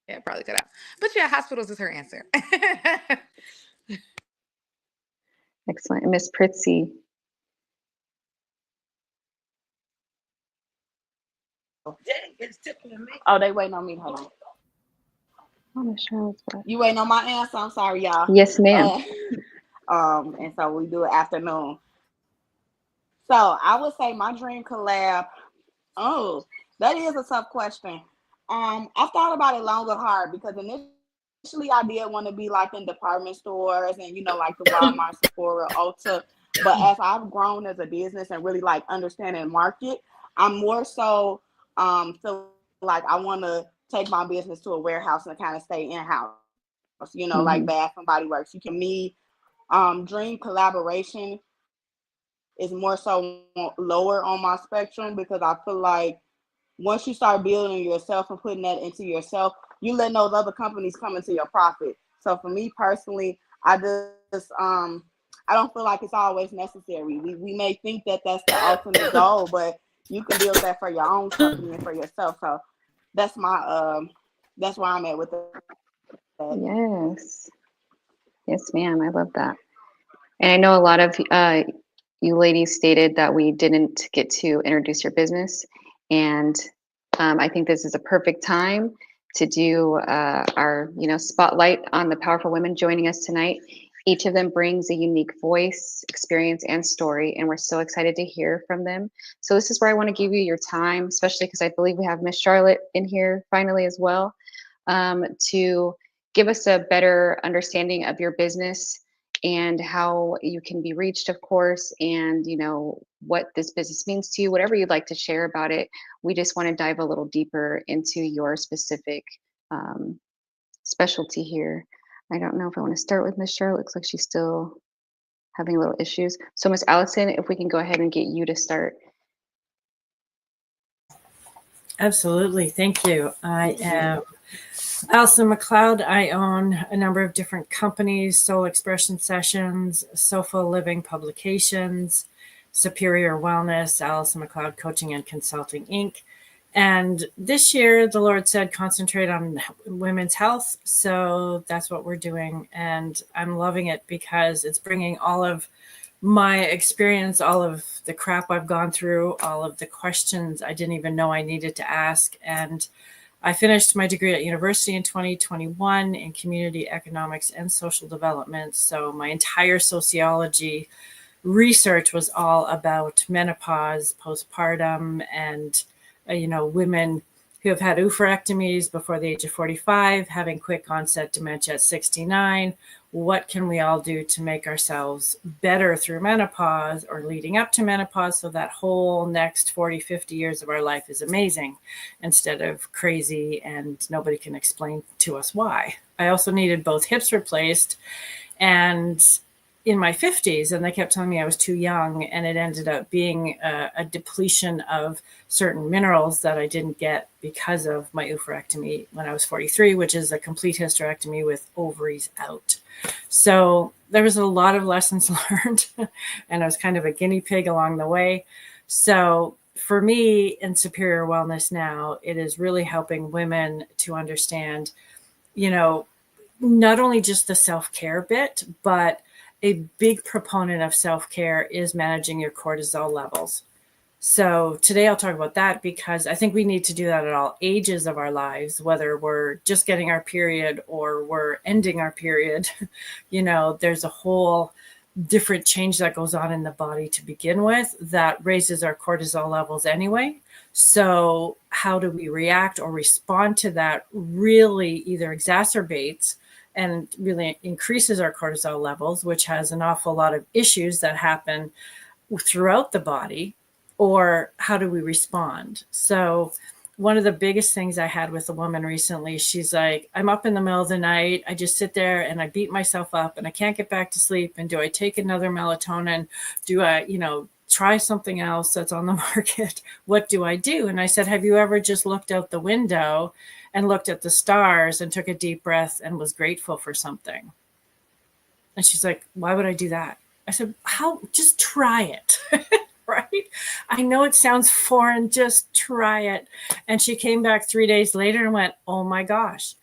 Yeah, probably cut out. But yeah, hospitals is her answer. Excellent. And Miss Pritzy. Oh, they waiting on me. Hold on. Oh, Miss Charlotte's back. You waiting on my answer? I'm sorry, y'all. Yes, ma'am. And so we do it afternoon. So I would say my dream collab. Oh, that is a tough question. I thought about it long and hard, because initially I did want to be like in department stores and like the Walmart, Sephora, Ulta. But as I've grown as a business and really like understanding market, I'm more so feel like I want to take my business to a warehouse and kind of stay in house. Like Bath and Body Works. You can me dream collaboration is more so lower on my spectrum, because I feel like once you start building yourself and putting that into yourself, you letting those other companies come into your profit. So for me personally, I just I don't feel like it's always necessary. We may think that that's the ultimate goal, but you can build that for your own company and for yourself. So that's my that's where I'm at with it. Yes. Yes, ma'am. I love that. And I know a lot of you ladies stated that we didn't get to introduce your business. And I think this is a perfect time to do our, spotlight on the powerful women joining us tonight. Each of them brings a unique voice, experience, and story, and we're so excited to hear from them. So this is where I want to give you your time, especially because I believe we have Miss Charlotte in here finally as well, to give us a better understanding of your business and how you can be reached, of course, and what this business means to you, whatever you'd like to share about it. We just want to dive a little deeper into your specific specialty here. I don't know if I want to start with Miss Charlotte. Looks like she's still having little issues. So Miss Allison, if we can go ahead and get you to start. Absolutely. Thank you. I am Allison McLeod. I own a number of different companies: Soul Expression Sessions, Soulful Living Publications, Superior Wellness, Allison McLeod Coaching and Consulting, Inc. And this year, the Lord said, concentrate on women's health. So that's what we're doing. And I'm loving it because it's bringing all of my experience, all of the crap I've gone through, all of the questions I didn't even know I needed to ask. And I finished my degree at university in 2021 in community economics and social development. So my entire sociology research was all about menopause, postpartum, and women who have had oophorectomies before the age of 45, having quick onset dementia at 69. What can we all do to make ourselves better through menopause or leading up to menopause, so that whole next 40, 50 years of our life is amazing instead of crazy and nobody can explain to us why. I also needed both hips replaced and in my 50s, and they kept telling me I was too young, and it ended up being a depletion of certain minerals that I didn't get because of my oophorectomy when I was 43, which is a complete hysterectomy with ovaries out. So there was a lot of lessons learned, and I was kind of a guinea pig along the way. So for me in Superior Wellness now, it is really helping women to understand, not only just the self-care bit, but a big proponent of self-care is managing your cortisol levels. So today I'll talk about that because I think we need to do that at all ages of our lives, whether we're just getting our period or we're ending our period. There's a whole different change that goes on in the body to begin with that raises our cortisol levels anyway. So how do we react or respond to that really either exacerbates and really increases our cortisol levels, which has an awful lot of issues that happen throughout the body, or how do we respond? So one of the biggest things I had with a woman recently, she's like, I'm up in the middle of the night. I just sit there and I beat myself up and I can't get back to sleep. And do I take another melatonin? Do I, try something else that's on the market? What do I do? And I said, have you ever just looked out the window and looked at the stars and took a deep breath and was grateful for something? And she's like, why would I do that? I said, just try it. Right? I know it sounds foreign, just try it. And she came back 3 days later and went, oh my gosh,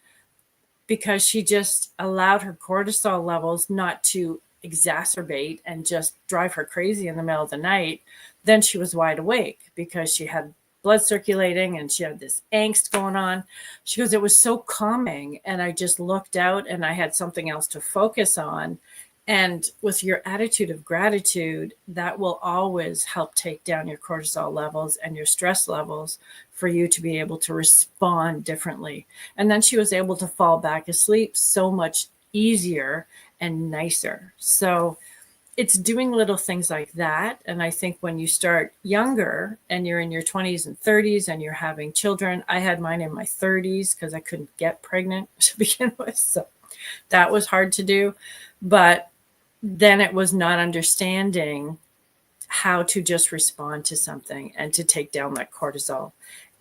because she just allowed her cortisol levels not to exacerbate and just drive her crazy in the middle of the night. Then she was wide awake because she had blood circulating and she had this angst going on. She goes, it was so calming. And I just looked out and I had something else to focus on. And with your attitude of gratitude, that will always help take down your cortisol levels and your stress levels for you to be able to respond differently. And then she was able to fall back asleep so much easier and nicer. So it's doing little things like that. And I think when you start younger and you're in your 20s and 30s and you're having children, I had mine in my 30s because I couldn't get pregnant to begin with. So that was hard to do. But then it was not understanding how to just respond to something and to take down that cortisol.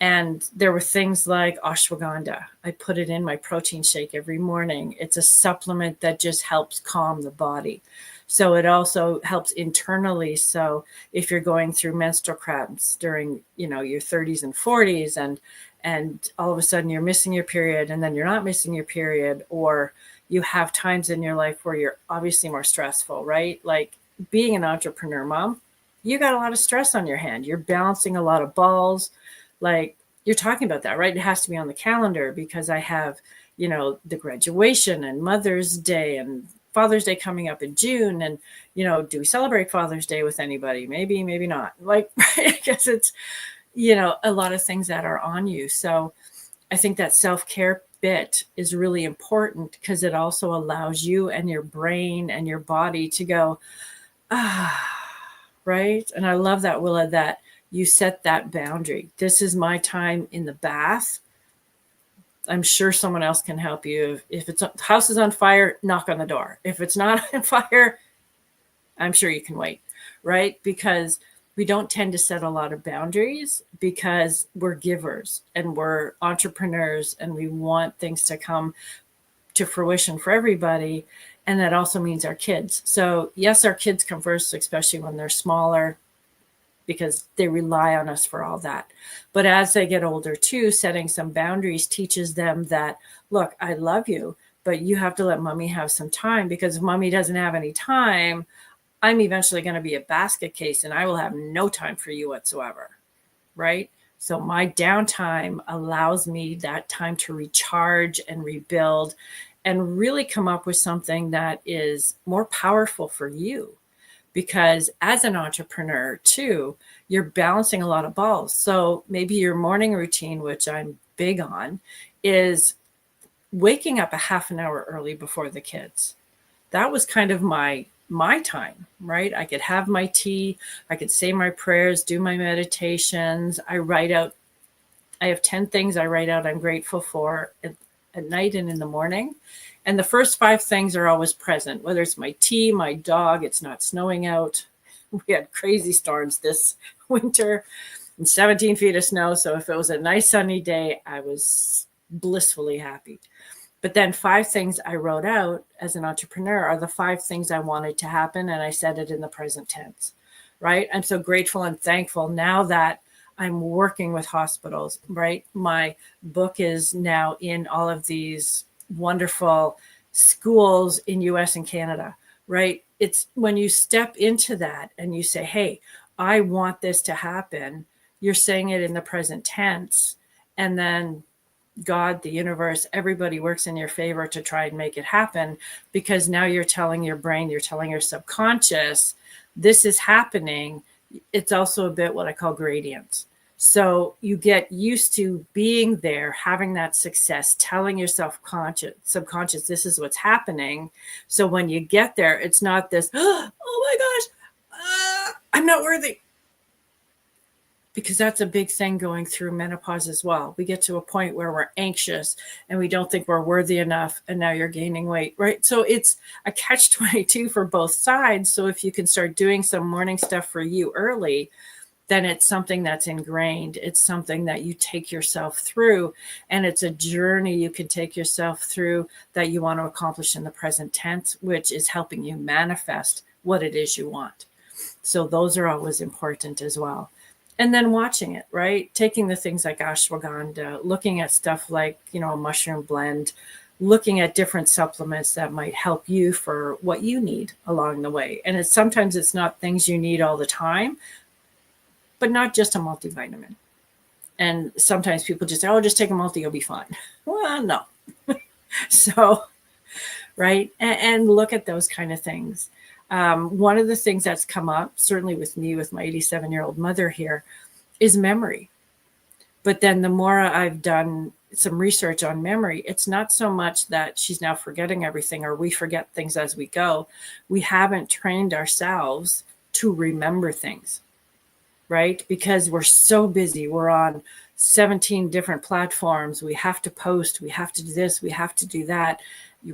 And there were things like ashwagandha. I put it in my protein shake every morning. It's a supplement that just helps calm the body. So it also helps internally. So if you're going through menstrual cramps during, your 30s and 40s and all of a sudden you're missing your period and then you're not missing your period, or you have times in your life where you're obviously more stressful, right? Like being an entrepreneur mom, you got a lot of stress on your hand. You're balancing a lot of balls. Like you're talking about that, right? It has to be on the calendar because I have, the graduation and Mother's Day and Father's Day coming up in June. And, do we celebrate Father's Day with anybody? Maybe, maybe not. Like, I guess it's, a lot of things that are on you. So I think that self-care bit is really important because it also allows you and your brain and your body to go, right? And I love that, Willa, that you set that boundary. This is my time in the bath. I'm sure someone else can help you. If it's house is on fire, knock on the door. If it's not on fire, I'm sure you can wait, right? Because we don't tend to set a lot of boundaries because we're givers and we're entrepreneurs and we want things to come to fruition for everybody. And that also means our kids. So yes, our kids come first, especially when they're smaller, because they rely on us for all that. But as they get older too, setting some boundaries teaches them that, look, I love you, but you have to let mommy have some time, because if mommy doesn't have any time, I'm eventually going to be a basket case and I will have no time for you whatsoever. Right? So my downtime allows me that time to recharge and rebuild and really come up with something that is more powerful for you. Because as an entrepreneur too, you're balancing a lot of balls. So maybe your morning routine, which I'm big on, is waking up a half an hour early before the kids. That was kind of my time, right? I could have my tea, I could say my prayers, do my meditations. I have 10 things I write out I'm grateful for at night and in the morning. And the first 5 things are always present, whether it's my tea, my dog, it's not snowing out. We had crazy storms this winter and 17 feet of snow. So if it was a nice sunny day, I was blissfully happy. But then 5 things I wrote out as an entrepreneur are the 5 things I wanted to happen. And I said it in the present tense, right? I'm so grateful and thankful now that I'm working with hospitals, right? My book is now in all of these wonderful schools in US and Canada, right? It's when you step into that and you say, hey, I want this to happen, you're saying it in the present tense. And then God, the universe, everybody works in your favor to try and make it happen, because now you're telling your brain, you're telling your subconscious, this is happening. It's also a bit what I call gradients. So you get used to being there, having that success, telling your subconscious, this is what's happening. So when you get there, it's not this, oh my gosh, I'm not worthy. Because that's a big thing going through menopause as well. We get to a point where we're anxious and we don't think we're worthy enough. And now you're gaining weight, right? So it's a catch-22 for both sides. So if you can start doing some morning stuff for you early, then it's something that's ingrained. It's something that you take yourself through, and it's a journey you can take yourself through that you want to accomplish in the present tense, which is helping you manifest what it is you want. So those are always important as well. And then watching it, right? Taking the things like ashwagandha, looking at stuff like, a mushroom blend, looking at different supplements that might help you for what you need along the way. And sometimes it's not things you need all the time, but not just a multivitamin. And sometimes people just say, oh, just take a multi, you'll be fine. Well, no. So, right. And look at those kind of things. One of the things that's come up, certainly with me, with my 87-year-old mother here, is memory. But then the more I've done some research on memory, it's not so much that she's now forgetting everything or we forget things as we go. We haven't trained ourselves to remember things. Right? Because we're so busy. We're on 17 different platforms. We have to post. We have to do this. We have to do that.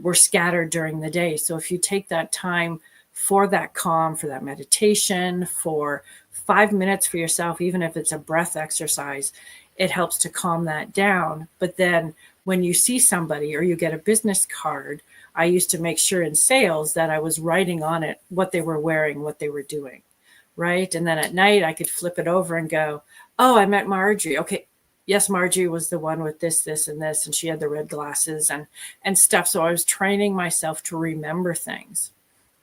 We're scattered during the day. So if you take that time for that calm, for that meditation, for 5 minutes for yourself, even if it's a breath exercise, it helps to calm that down. But then when you see somebody or you get a business card, I used to make sure in sales that I was writing on it what they were wearing, what they were doing. Right. And then at night I could flip it over and go, oh, I met Marjorie. Okay. Yes, Marjorie was the one with this, this, and this. And she had the red glasses and stuff. So I was training myself to remember things.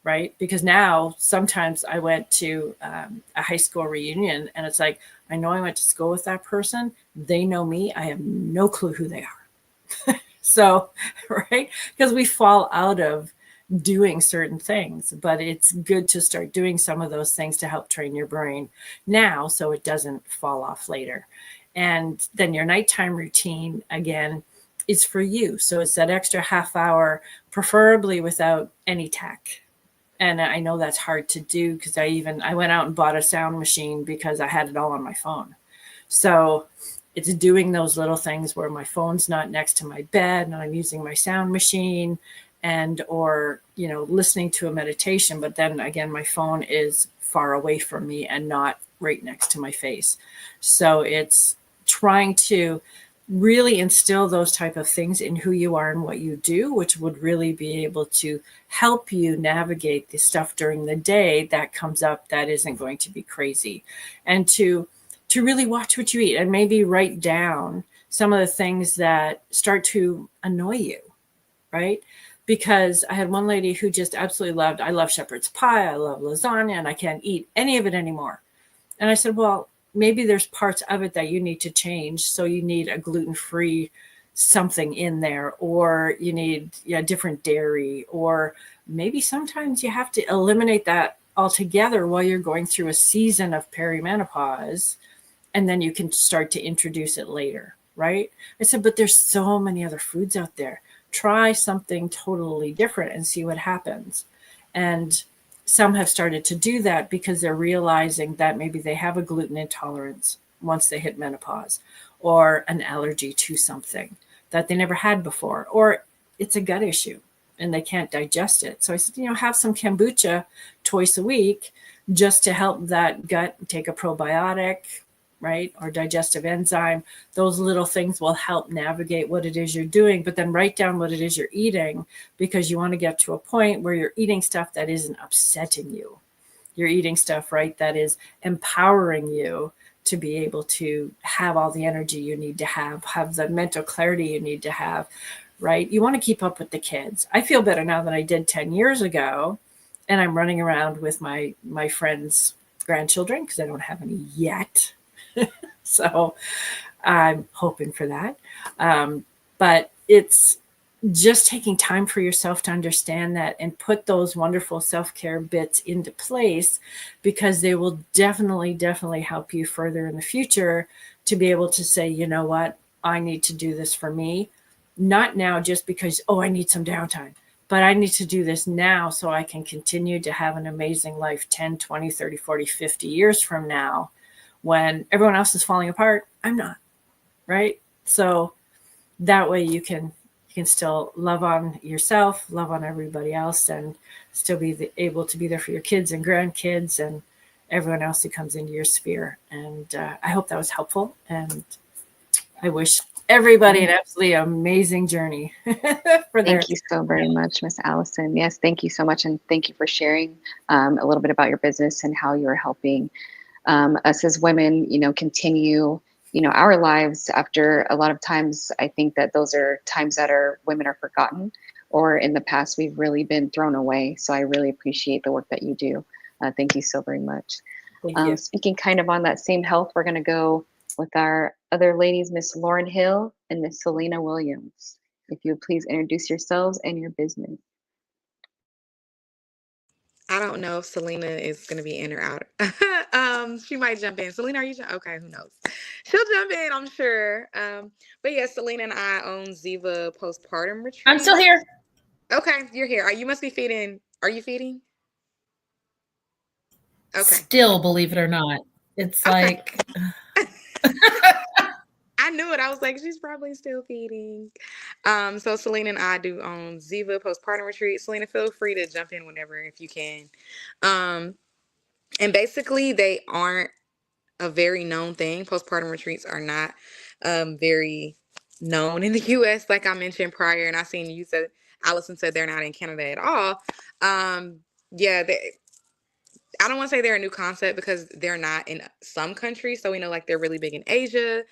Right. Because now sometimes I went to a high school reunion and it's like, I know I went to school with that person. They know me. I have no clue who they are. So, right. Because we fall out of doing certain things, but it's good to start doing some of those things to help train your brain now so it doesn't fall off later. And then your nighttime routine, again, is for you. So it's that extra half hour, preferably without any tech. And I know that's hard to do because I went out and bought a sound machine because I had it all on my phone. So it's doing those little things where my phone's not next to my bed and I'm using my sound machine and or listening to a meditation, but then again my phone is far away from me and not right next to my face. So it's trying to really instill those type of things in who you are and what you do, which would really be able to help you navigate the stuff during the day that comes up that isn't going to be crazy. And to really watch what you eat and maybe write down some of the things that start to annoy you, right? Because I had one lady who just absolutely loved, I love shepherd's pie, I love lasagna, and I can't eat any of it anymore. And I said, well, maybe there's parts of it that you need to change. So you need a gluten-free something in there, or you need different dairy, or maybe sometimes you have to eliminate that altogether while you're going through a season of perimenopause, and then you can start to introduce it later, right? I said, but there's so many other foods out there. Try something totally different and see what happens. And some have started to do that because they're realizing that maybe they have a gluten intolerance once they hit menopause, or an allergy to something that they never had before, or it's a gut issue and they can't digest it. So I said, have some kombucha twice a week just to help that gut take a probiotic, right? Or digestive enzyme. Those little things will help navigate what it is you're doing, but then write down what it is you're eating, because you want to get to a point where you're eating stuff that isn't upsetting you. You're eating stuff, right, that is empowering you to be able to have all the energy you need to have the mental clarity you need to have, right? You want to keep up with the kids. I feel better now than I did 10 years ago. And I'm running around with my friends' grandchildren because I don't have any yet. So I'm hoping for that. But it's just taking time for yourself to understand that and put those wonderful self-care bits into place, because they will definitely help you further in the future to be able to say, you know what, I need to do this for me. Not now just because, I need some downtime, but I need to do this now so I can continue to have an amazing life 10, 20, 30, 40, 50 years from now. When everyone else is falling apart, I'm not, right? So that way you can still love on yourself, love on everybody else, and still be able to be there for your kids and grandkids and everyone else who comes into your sphere. And I hope that was helpful. And I wish everybody an absolutely amazing journey Thank you so very much, Miss Allison. Yes, thank you so much. And thank you for sharing a little bit about your business and how you're helping us as women, continue, our lives after a lot of times. I think that those are times that women are forgotten, or in the past we've really been thrown away. So I really appreciate the work that you do. Thank you so very much. Thank you. Speaking kind of on that same health, we're going to go with our other ladies, Miss Lauren Hill and Miss Selena Williams. If you would please introduce yourselves and your business. I don't know if Selena is going to be in or out. She might jump in. Selena, are you? Okay, who knows? She'll jump in, I'm sure. But yeah, Selena and I own Ziva Postpartum Retreat. I'm still here. Okay, you're here. You must be feeding. Are you feeding? Okay. Still, believe it or not, it's like. I knew it. I was like, she's probably still feeding. So Selena and I do own Ziva Postpartum Retreat. Selena, feel free to jump in whenever if you can. And basically, they aren't a very known thing. Postpartum retreats are not very known in the U.S. Like I mentioned prior, and I seen you said Allison said they're not in Canada at all. Yeah, I don't want to say they're a new concept because they're not in some countries. So we know like they're really big in Asia.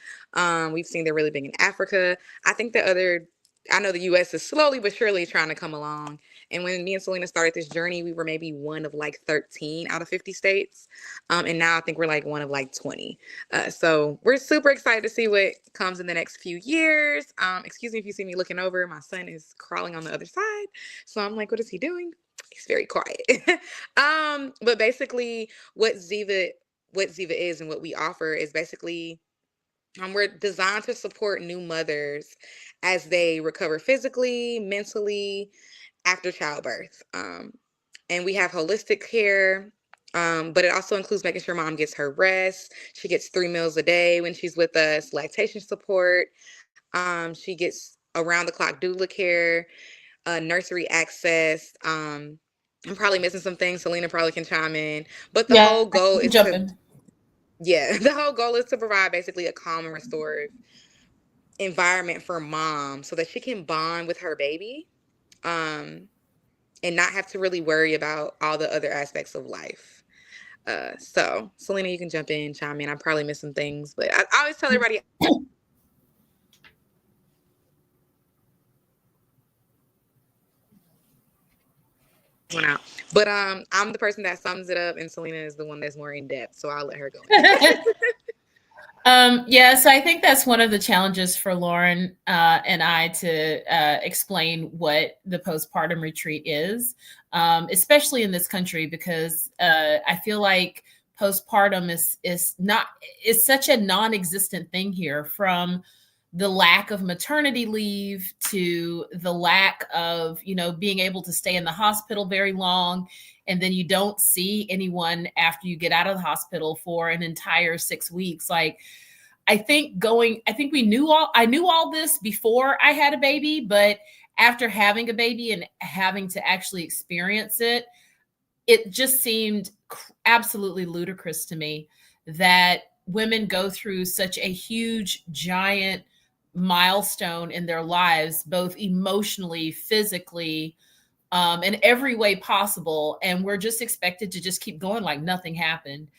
We've seen they're really big in Africa. I think I know the US is slowly but surely trying to come along. And when me and Selena started this journey, we were maybe one of like 13 out of 50 states. And now I think we're like one of like 20. So we're super excited to see what comes in the next few years. Excuse me if you see me looking over. My son is crawling on the other side. So I'm like, what is he doing? He's very quiet. But basically what Ziva is and what we offer is basically we're designed to support new mothers as they recover physically, mentally after childbirth. And we have holistic care, but it also includes making sure mom gets her rest. She gets 3 meals a day when she's with us, lactation support. She gets around the clock doula care. nursery access. I'm probably missing some things. Selena probably can chime in. But the Yeah, whole goal is jump to, in. yeah, the whole goal is to provide basically a calm and restorative environment for mom so that she can bond with her baby, and not have to really worry about all the other aspects of life. So Selena, you can jump in, chime in. I probably missed some things, but I always tell everybody one out. But I'm the person that sums it up, and Selena is the one that's more in depth. So I'll let her go in. Yeah, so I think that's one of the challenges for Lauren and I to explain what the postpartum retreat is, especially in this country, because I feel like postpartum is such a non-existent thing here, from the lack of maternity leave to the lack of, being able to stay in the hospital very long. And then you don't see anyone after you get out of the hospital for an entire 6 weeks. Like, I knew all this before I had a baby, but after having a baby and having to actually experience it, it just seemed absolutely ludicrous to me that women go through such a huge, giant milestone in their lives, both emotionally, physically, in every way possible. And we're just expected to just keep going like nothing happened.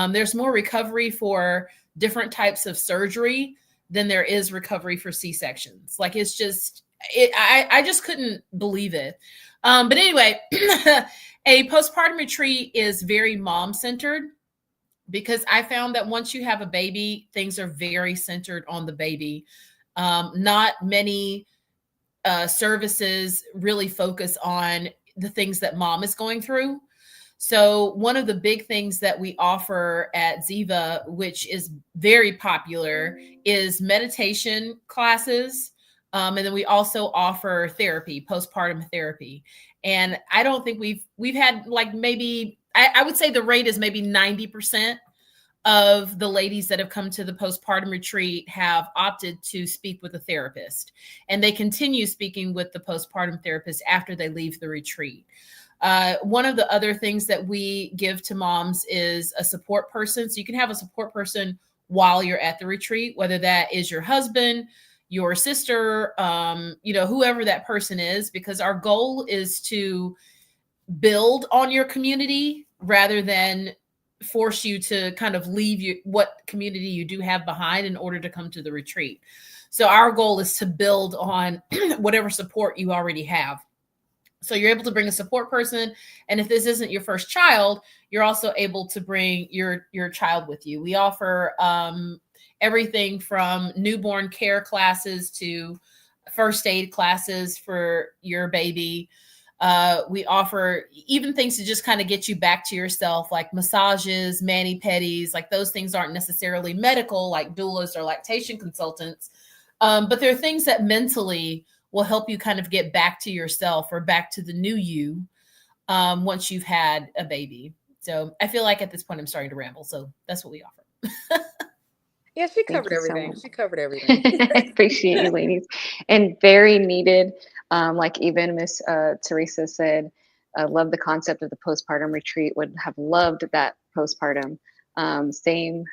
There's more recovery for different types of surgery than there is recovery for C-sections. Like, it's just, I just couldn't believe it. But anyway, a postpartum retreat is very mom-centered, because I found that once you have a baby, things are very centered on the baby. Not many services really focus on the things that mom is going through. So one of the big things that we offer at Ziva, which is very popular, is meditation classes. And then we also offer therapy, postpartum therapy. And I don't think we've had, like, maybe, I would say the rate is maybe 90% of the ladies that have come to the postpartum retreat have opted to speak with a therapist, and they continue speaking with the postpartum therapist after they leave the retreat. One of the other things that we give to moms is a support person. So you can have a support person while you're at the retreat, whether that is your husband, your sister, whoever that person is, because our goal is to build on your community rather than force you to kind of leave what community you do have behind in order to come to the retreat. So our goal is to build on whatever support you already have. So you're able to bring a support person. And if this isn't your first child, you're also able to bring your child with you. We offer everything from newborn care classes to first aid classes for your baby. We offer even things to just kind of get you back to yourself, like massages, mani-pedis. Like, those things aren't necessarily medical, like doulas or lactation consultants. But there are things that mentally will help you kind of get back to yourself or back to the new you once you've had a baby. So I feel like at this point I'm starting to ramble. So that's what we offer. Yeah, she covered everything. She covered everything. I appreciate you, ladies. And very needed. Like even Miss Teresa said, love the concept of the postpartum retreat, would have loved that postpartum. Same.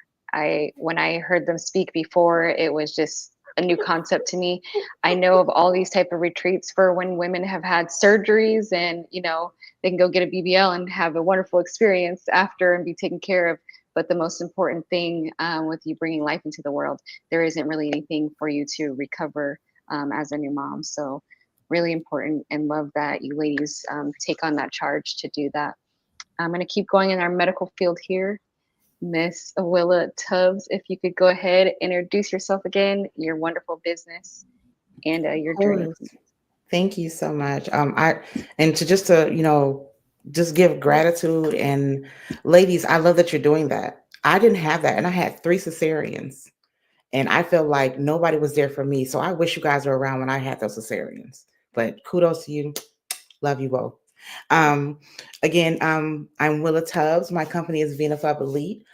When I heard them speak before, it was just a new concept to me. I know of all these type of retreats for when women have had surgeries, and they can go get a BBL and have a wonderful experience after and be taken care of. But the most important thing with you bringing life into the world, there isn't really anything for you to recover as a new mom. So really important, and love that you ladies take on that charge to do that. I'm going to keep going in our medical field here. Miss Willa Tubbs, if you could go ahead, introduce yourself again, your wonderful business, and your journey. Thank you so much. Just give gratitude. And ladies, I love that you're doing that. I didn't have that, and I had 3 cesareans, and I feel like nobody was there for me. So I wish you guys were around when I had those cesareans. But kudos to you. Love you both. I'm Willa Tubbs. My company is VenaFub Elite.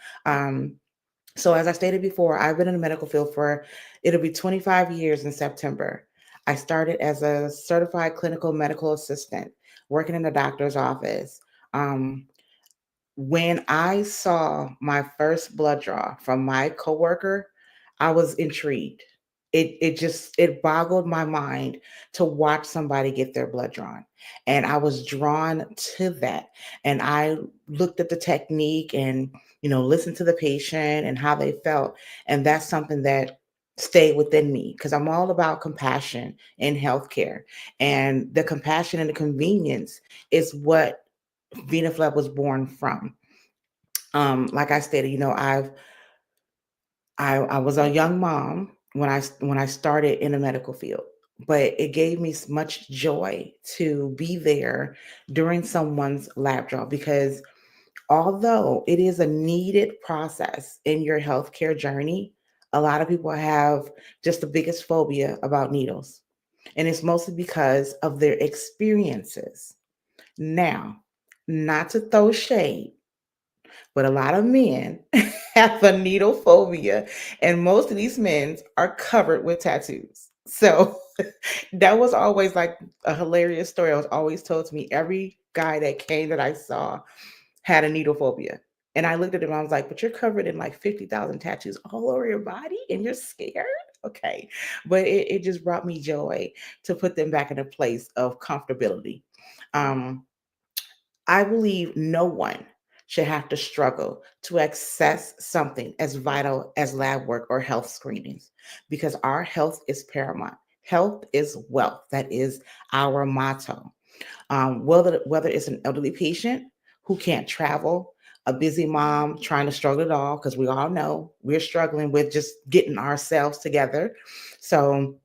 So as I stated before, I've been in the medical field it'll be 25 years in September. I started as a certified clinical medical assistant working in the doctor's office. Um, when I saw my first blood draw from my coworker, I was intrigued. It boggled my mind to watch somebody get their blood drawn. And I was drawn to that. And I looked at the technique and, listened to the patient and how they felt. And that's something that stayed within me because I'm all about compassion in healthcare. And the compassion and the convenience is what VenaFlap was born from. Like I stated, I was a young mom when I started in the medical field, but it gave me much joy to be there during someone's lab draw because although it is a needed process in your healthcare journey, a lot of people have just the biggest phobia about needles, and it's mostly because of their experiences. Now, not to throw shade, but a lot of men have a needle phobia, and most of these men are covered with tattoos. So that was always like a hilarious story. I was always told to me every guy that came that I saw had a needle phobia. And I looked at him, I was like, but you're covered in like 50,000 tattoos all over your body and you're scared? Okay. But it just brought me joy to put them back in a place of comfortability. Um, I believe no one should have to struggle to access something as vital as lab work or health screenings because our health is paramount. Health is wealth. That is our motto. Whether it's an elderly patient who can't travel, a busy mom trying to struggle it all, because we all know we're struggling with just getting ourselves together. So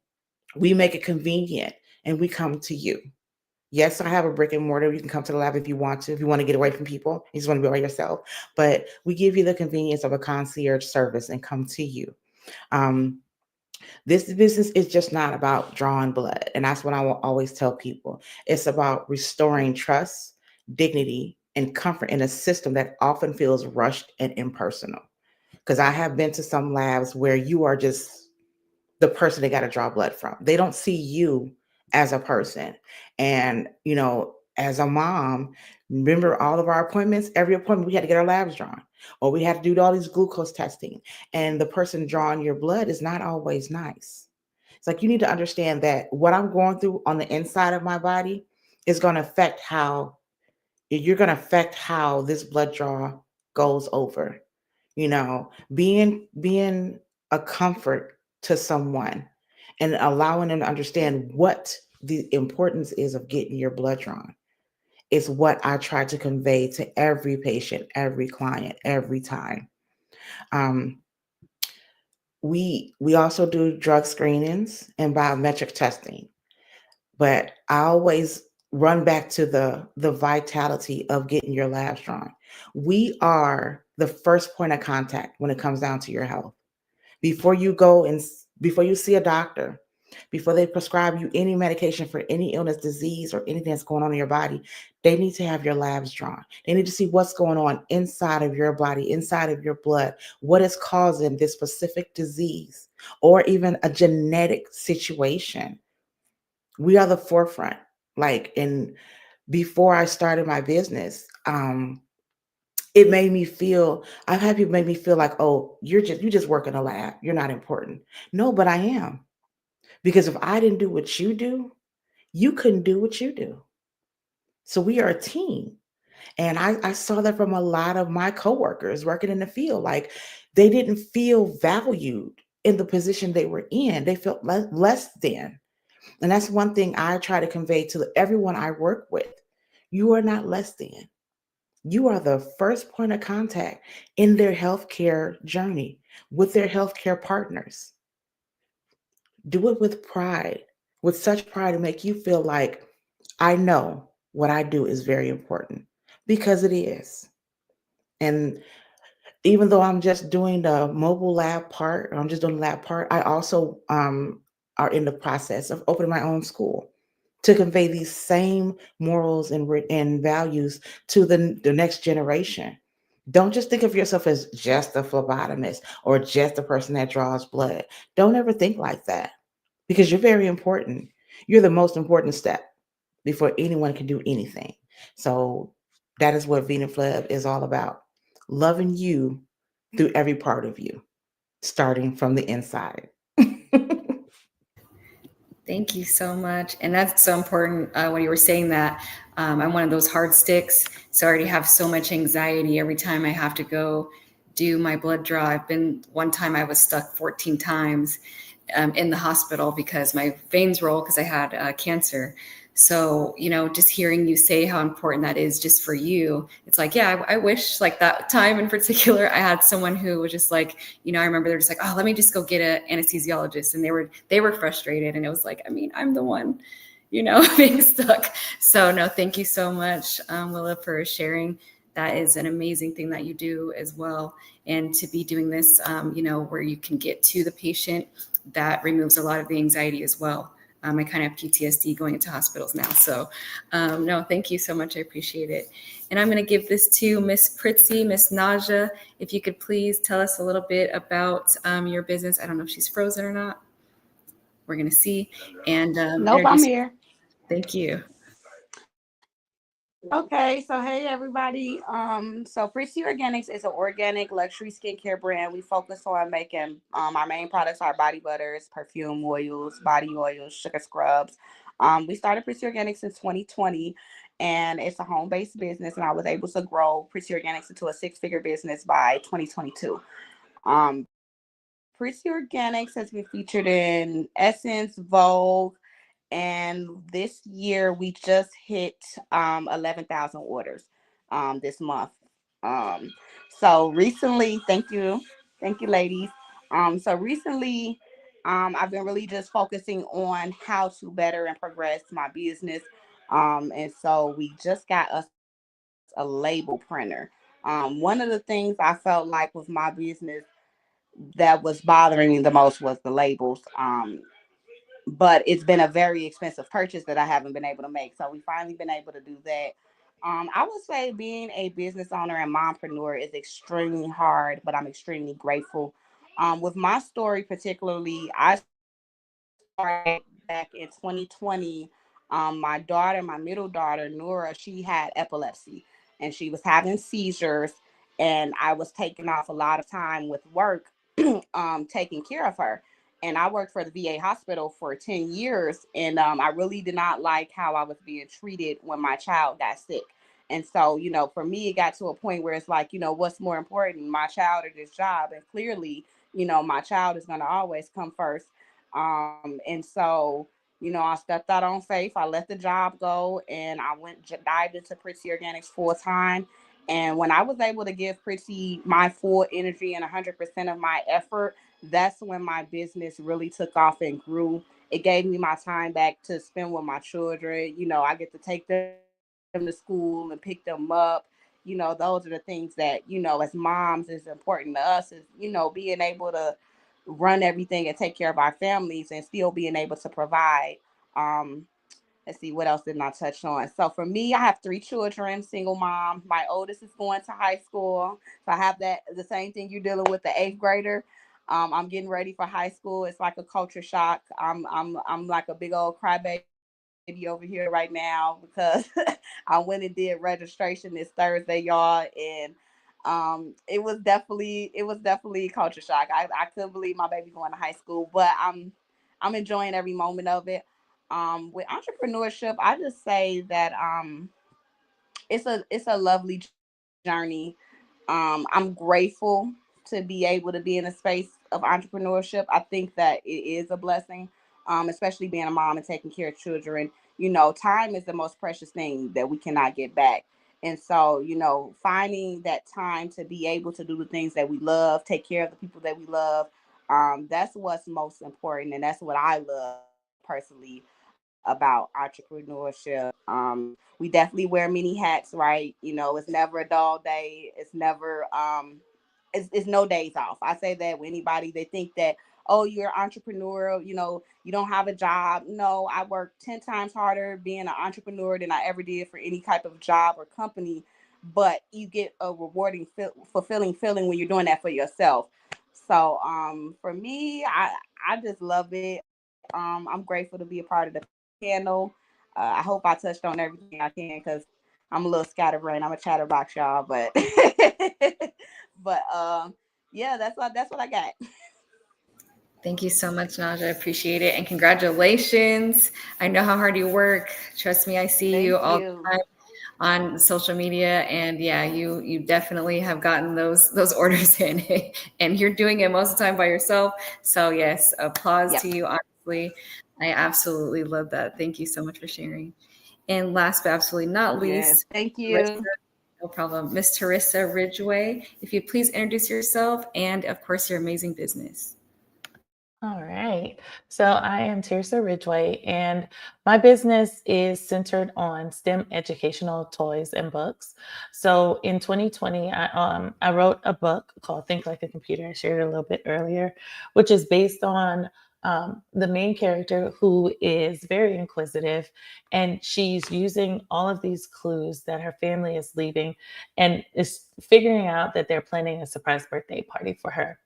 we make it convenient and we come to you. Yes, I have a brick and mortar. You can come to the lab if you want to, if you want to get away from people, you just want to be by yourself. But we give you the convenience of a concierge service and come to you. Um, this business is just not about drawing blood. And that's what I will always tell people. It's about restoring trust, dignity, and comfort in a system that often feels rushed and impersonal. Because I have been to some labs where you are just the person they got to draw blood from. They don't see you as a person. And, as a mom, remember all of our appointments, every appointment we had to get our labs drawn, or we had to do all these glucose testing. And the person drawing your blood is not always nice. It's like you need to understand that what I'm going through on the inside of my body is going to affect how you're going to affect how this blood draw goes over. Being a comfort to someone and allowing them to understand what the importance is of getting your blood drawn is what I try to convey to every patient, every client, every time. Um, we also do drug screenings and biometric testing, but I always run back to the vitality of getting your labs drawn. We are the first point of contact when it comes down to your health. Before you go and before you see a doctor, before they prescribe you any medication for any illness, disease, or anything that's going on in your body, they need to have your labs drawn. They need to see what's going on inside of your body, inside of your blood, what is causing this specific disease, or even a genetic situation. We are the forefront. And before I started my business, it made me feel, I've had people make me feel like, oh, you just work in a lab. You're not important. No, but I am. Because if I didn't do what you do, you couldn't do what you do. So we are a team. And I saw that from a lot of my coworkers working in the field. Like they didn't feel valued in the position they were in. They felt less than. And that's one thing I try to convey to everyone I work with. You are not less than. You are the first point of contact in their healthcare journey with their healthcare partners. Do it with pride, with such pride to make you feel like, I know what I do is very important because it is. And even though I'm just doing the mobile lab part, or I'm just doing the lab part, I also are in the process of opening my own school to convey these same morals and values to the next generation. Don't just think of yourself as just a phlebotomist or just a person that draws blood. Don't ever think like that because you're very important. You're the most important step before anyone can do anything. So that is what Venus Fleb is all about. Loving you through every part of you, starting from the inside. Thank you so much. And that's so important when you were saying that. I'm one of those hard sticks. So I already have so much anxiety every time I have to go do my blood draw. One time I was stuck 14 times in the hospital because my veins roll because I had cancer. So, just hearing you say how important that is just for you, it's like, yeah, I wish like that time in particular, I had someone who was just like, I remember they're just like, oh, let me just go get an anesthesiologist. And they were frustrated. And it was like, I'm the one, being stuck. So no, thank you so much, Willa, for sharing. That is an amazing thing that you do as well. And to be doing this, where you can get to the patient, that removes a lot of the anxiety as well. I kind of have PTSD going into hospitals now. So no, thank you so much. I appreciate it. And I'm going to give this to Miss Pritzi, Miss Naja. If you could please tell us a little bit about your business. I don't know if she's frozen or not. We're going to see. And Nope, I'm here. Thank you. Okay, so hey everybody. So Prissy Organics is an organic luxury skincare brand. We focus on making our main products are body butters, perfume oils, body oils, sugar scrubs. We started Prissy Organics in 2020, and it's a home-based business, and I was able to grow Prissy Organics into a six-figure business by 2022. Prissy Organics has been featured in Essence, Vogue, and this year we just hit 11,000 orders this month. So recently, thank you, ladies. So recently, I've been really just focusing on how to better and progress my business. And so we just got us a label printer. One of the things I felt like with my business that was bothering me the most was the labels. But it's been a very expensive purchase that I haven't been able to make. So we finally been able to do that. I would say being a business owner and mompreneur is extremely hard, but I'm extremely grateful. With my story particularly, I started back in 2020. My middle daughter, Nora, she had epilepsy and she was having seizures. And I was taking off a lot of time with work, taking care of her. And I worked for the VA hospital for 10 years. And I really did not like how I was being treated when my child got sick. And so, for me, it got to a point where it's like, what's more important, my child or this job? And clearly, my child is going to always come first. And so, I stepped out on faith. I let the job go and I dived into Prissy Organics full time. And when I was able to give Prissy my full energy and 100% of my effort, that's when my business really took off and grew. It gave me my time back to spend with my children. I get to take them to school and pick them up. Those are the things that, as moms is important to us is, being able to run everything and take care of our families and still being able to provide. Um, let's see, what else didn't I touch on? So for me, I have 3 children, single mom. My oldest is going to high school. So I have the same thing you're dealing with, the 8th grader. I'm getting ready for high school. It's like a culture shock. I'm like a big old crybaby over here right now because I went and did registration this Thursday, y'all, and it was definitely culture shock. I couldn't believe my baby going to high school, but I'm enjoying every moment of it. With entrepreneurship, I just say that it's a lovely journey. I'm grateful to be able to be in a space of entrepreneurship. I think that it is a blessing, especially being a mom and taking care of children. Time is the most precious thing that we cannot get back. And so, finding that time to be able to do the things that we love, take care of the people that we love, that's what's most important. And that's what I love personally about entrepreneurship. We definitely wear many hats, right? It's never a dull day. It's never it's no days off. I say that with anybody, they think that, oh, you're an entrepreneur, you don't have a job. No, I work 10 times harder being an entrepreneur than I ever did for any type of job or company. But you get a rewarding, fulfilling feeling when you're doing that for yourself. So for me, I just love it. I'm grateful to be a part of the channel. I hope I touched on everything I can because I'm a little scatterbrained. I'm a chatterbox, y'all, but yeah, that's what I got. Thank you so much, Naja. I appreciate it. And congratulations. I know how hard you work. Trust me, I see you Thank all you. the time on social media. And yeah, you definitely have gotten those orders in. And you're doing it most of the time by yourself. So yes, applause to you, honestly. I absolutely love that. Thank you so much for sharing. And last but absolutely not least, Thank Teresa, you. no problem. Miss Teresa Ridgway, if you'd please introduce yourself and of course your amazing business. All right. So I am Teresa Ridgway, and my business is centered on STEM educational toys and books. So in 2020, I wrote a book called Think Like a Computer. I shared it a little bit earlier, which is based on the main character who is very inquisitive, and she's using all of these clues that her family is leaving and is figuring out that they're planning a surprise birthday party for her.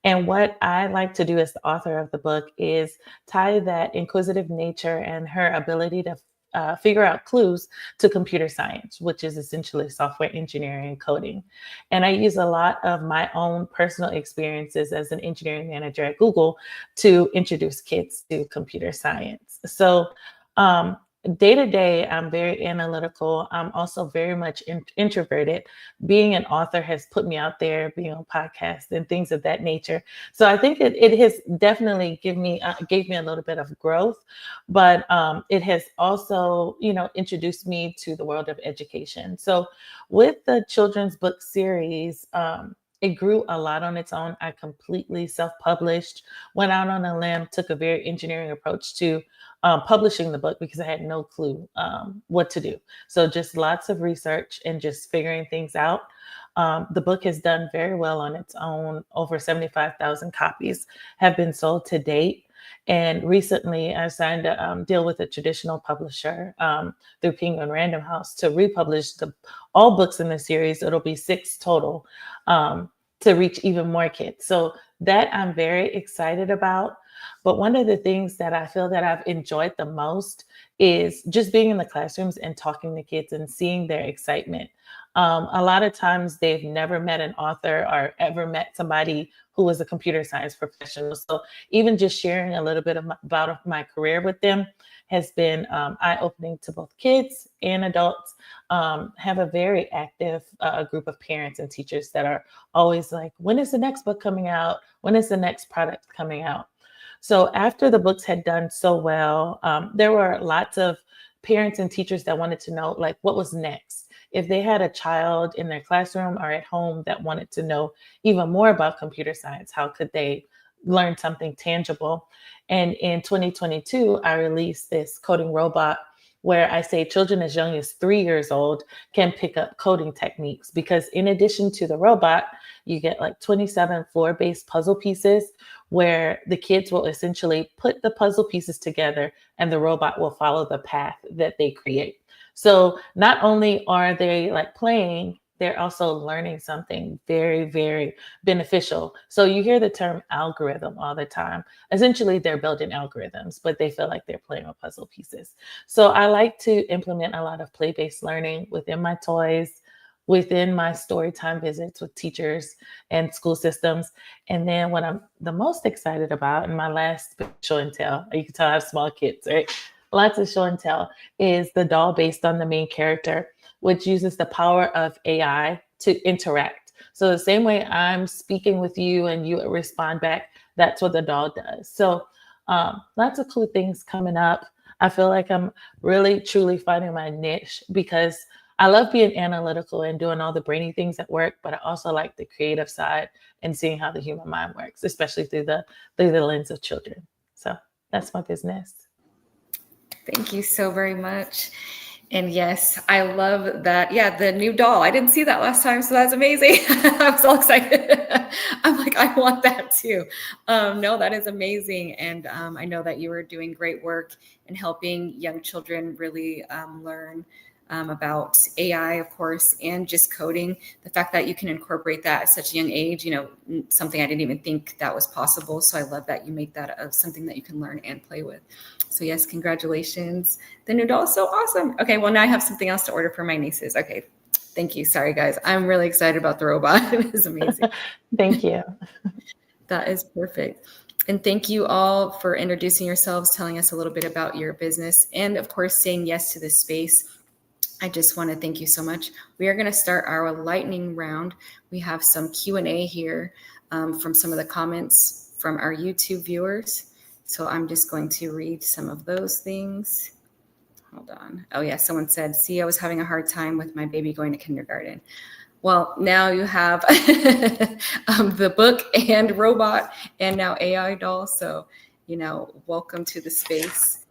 And what I like to do as the author of the book is tie that inquisitive nature and her ability to figure out clues to computer science, which is essentially software engineering and coding. And I use a lot of my own personal experiences as an engineering manager at Google to introduce kids to computer science. So, day to day, I'm very analytical. I'm also very much introverted. Being an author has put me out there, being on podcasts and things of that nature. So I think it has definitely gave me a little bit of growth, but it has also, introduced me to the world of education. So with the children's book series, it grew a lot on its own. I completely self-published, went out on a limb, took a very engineering approach to publishing the book because I had no clue what to do. So just lots of research and just figuring things out. The book has done very well on its own. Over 75,000 copies have been sold to date. And recently I signed a deal with a traditional publisher through Penguin Random House to republish all books in the series. It'll be 6 total to reach even more kids. So that I'm very excited about. But one of the things that I feel that I've enjoyed the most is just being in the classrooms and talking to kids and seeing their excitement. A lot of times they've never met an author or ever met somebody who was a computer science professional. So even just sharing a little bit about my career with them has been eye-opening to both kids and adults. Have a very active group of parents and teachers that are always like, when is the next book coming out? When is the next product coming out? So after the books had done so well, there were lots of parents and teachers that wanted to know, like, what was next? If they had a child in their classroom or at home that wanted to know even more about computer science, how could they learn something tangible? And in 2022, I released this coding robot where I say children as young as 3 years old can pick up coding techniques, because in addition to the robot, you get like 27 floor-based puzzle pieces where the kids will essentially put the puzzle pieces together and the robot will follow the path that they create. So not only are they like playing, they're also learning something very, very beneficial. So you hear the term algorithm all the time. Essentially, they're building algorithms, but they feel like they're playing with puzzle pieces. So I like to implement a lot of play-based learning within my toys, within my story time visits with teachers and school systems. And then what I'm the most excited about in my last show and tell, you can tell I have small kids, right? Lots of show and tell, is the doll based on the main character, which uses the power of AI to interact. So the same way I'm speaking with you and you respond back, that's what the doll does. So lots of cool things coming up. I feel like I'm really, truly finding my niche because I love being analytical and doing all the brainy things at work, but I also like the creative side and seeing how the human mind works, especially through the lens of children. So that's my business. Thank you so very much. And yes, I love that. Yeah, the new doll. I didn't see that last time, so that's amazing. I'm so excited. I'm like, I want that too. No, that is amazing. And I know that you are doing great work in helping young children really learn about AI, of course, and just coding. The fact that you can incorporate that at such a young age, something I didn't even think that was possible. So I love that you make that something that you can learn and play with. So yes, congratulations. The new doll is so awesome. Okay, well, now I have something else to order for my nieces. Okay, thank you. Sorry, guys. I'm really excited about the robot. It is amazing. Thank you. That is perfect. And thank you all for introducing yourselves, telling us a little bit about your business, and of course, saying yes to this space. I just want to thank you so much. We are going to start our lightning round. We have some Q&A here from some of the comments from our YouTube viewers. So I'm just going to read some of those things. Hold on. Oh yeah, someone said, see, I was having a hard time with my baby going to kindergarten. Well, now you have the book and robot and now AI doll. So, welcome to the space.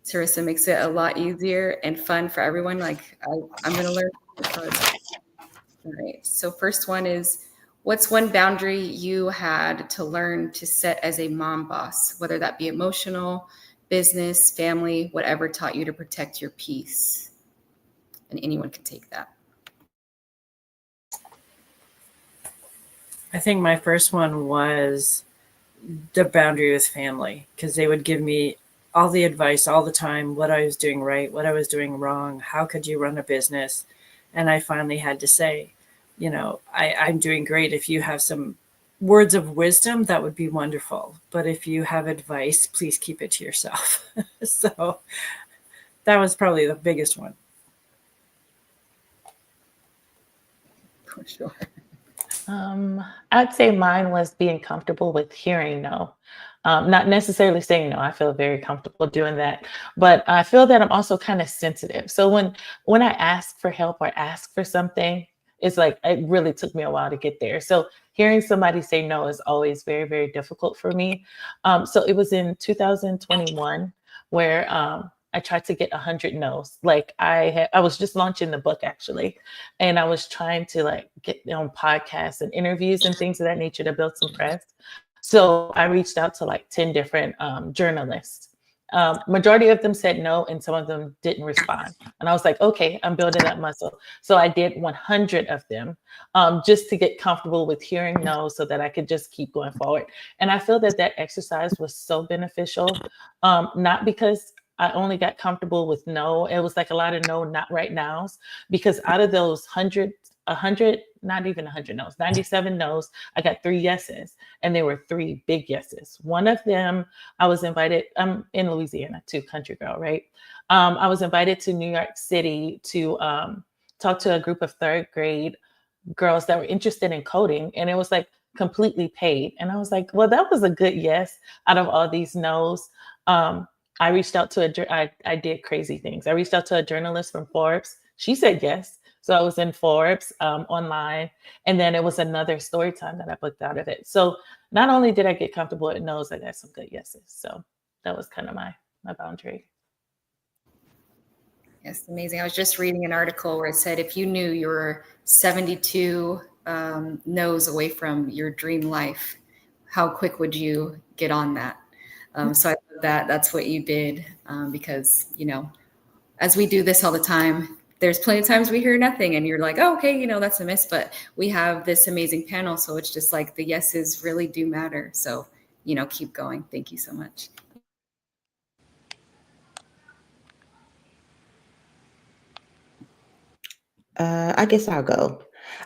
Teresa makes it a lot easier and fun for everyone. Like I'm going to learn. All right. So first one is, what's one boundary you had to learn to set as a mom boss, whether that be emotional, business, family, whatever taught you to protect your peace? And anyone can take that. I think my first one was the boundary with family, because they would give me all the advice all the time, what I was doing right, what I was doing wrong, how could you run a business? And I finally had to say, I'm doing great. If you have some words of wisdom, that would be wonderful. But if you have advice, please keep it to yourself. So that was probably the biggest one. For sure. I'd say mine was being comfortable with hearing no. Not necessarily saying no. I feel very comfortable doing that, but I feel that I'm also kind of sensitive. So when I ask for help or ask for something, it's like it really took me a while to get there. So hearing somebody say no is always very, very difficult for me. So it was in 2021 where I tried to get 100 no's. Like I was just launching the book actually, and I was trying to get on podcasts and interviews and things of that nature to build some press. So I reached out to 10 different journalists. Majority of them said no, and some of them didn't respond. And I was like, okay, I'm building that muscle. So I did 100 of them just to get comfortable with hearing no so that I could just keep going forward. And I feel that exercise was so beneficial, not because I only got comfortable with no. It was like a lot of no, not right nows, because out of those 100, not even 100 no's, 97 no's, I got 3 yeses, and they were 3 big yeses. One of them, I was invited, I'm in Louisiana too, country girl, right? I was invited to New York City to talk to a group of 3rd grade girls that were interested in coding, and it was completely paid. And I was like, well, that was a good yes out of all these no's. I reached out to I did crazy things. I reached out to a journalist from Forbes. She said yes. So I was in Forbes online. And then it was another story time that I booked out of it. So not only did I get comfortable with no's, I got some good yeses. So that was kind of my boundary. Yes, amazing. I was just reading an article where it said if you knew you were 72 no's away from your dream life, how quick would you get on that? So I thought that's what you did because, as we do this all the time, there's plenty of times we hear nothing and you're like, oh, okay, that's a miss. But we have this amazing panel. So it's just like the yeses really do matter. So, keep going. Thank you so much. I guess I'll go.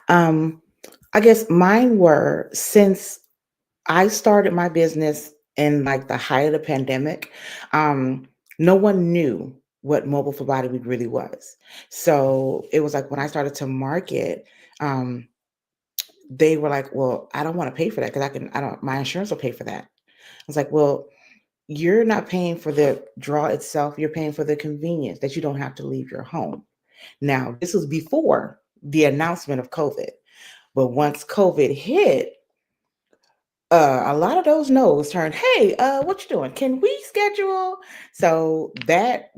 I guess mine were, since I started my business in the height of the pandemic, no one knew what mobile phlebotomy really was. So it was when I started to market, they were like, well, I don't want to pay for that because my insurance will pay for that. I was like, well, you're not paying for the draw itself. You're paying for the convenience that you don't have to leave your home. Now, this was before the announcement of COVID. But once COVID hit, a lot of those no's turned, hey, what you doing? Can we schedule? So that,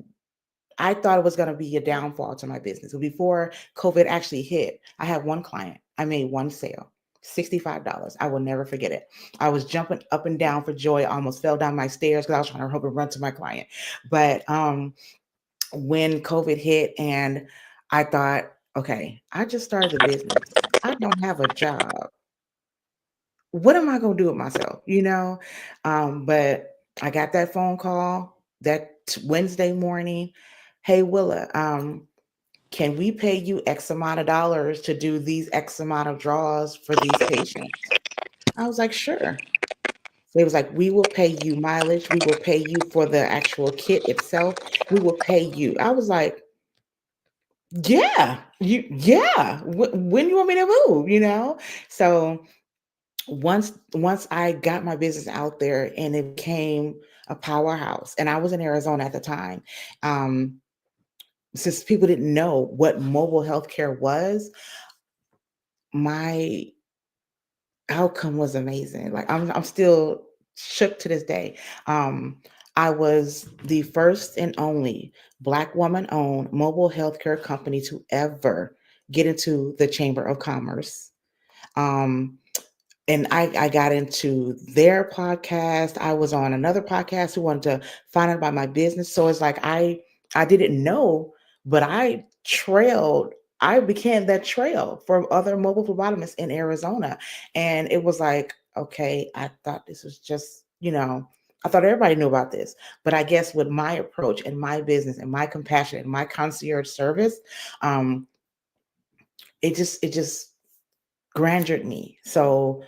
I thought it was going to be a downfall to my business. But before COVID actually hit, I had one client. I made one sale, $65. I will never forget it. I was jumping up and down for joy. I almost fell down my stairs because I was trying to hope and run to my client. But when COVID hit and I thought, okay, I just started a business. I don't have a job. What am I going to do with myself? But I got that phone call that Wednesday morning. Hey, Willa, can we pay you X amount of dollars to do these X amount of draws for these patients? I was like, sure. They was like, we will pay you mileage. We will pay you for the actual kit itself. We will pay you. I was like, yeah, yeah. When you want me to move? So once I got my business out there and it became a powerhouse, and I was in Arizona at the time, since people didn't know what mobile healthcare was, my outcome was amazing. Like I'm still shook to this day. I was the first and only Black woman-owned mobile healthcare company to ever get into the Chamber of Commerce. And I got into their podcast. I was on another podcast who wanted to find out about my business. So it's like I didn't know, but I became that trail for other mobile phlebotomists in Arizona. And it was like, okay, I thought this was just, I thought everybody knew about this. But I guess with my approach and my business and my compassion and my concierge service, it just grandured me. So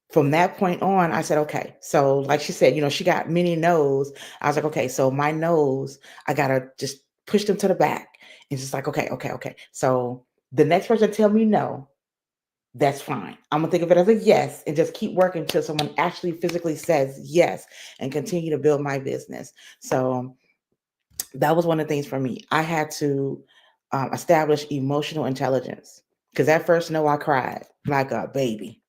from that point on, I said, okay. So like she said, she got many no's. I was like, okay, so my no's, I gotta just push them to the back. And just like, okay. So the next person tell me no, that's fine. I'm gonna think of it as a yes and just keep working until someone actually physically says yes and continue to build my business. So that was one of the things for me. I had to establish emotional intelligence, because at first, no, I cried like a baby.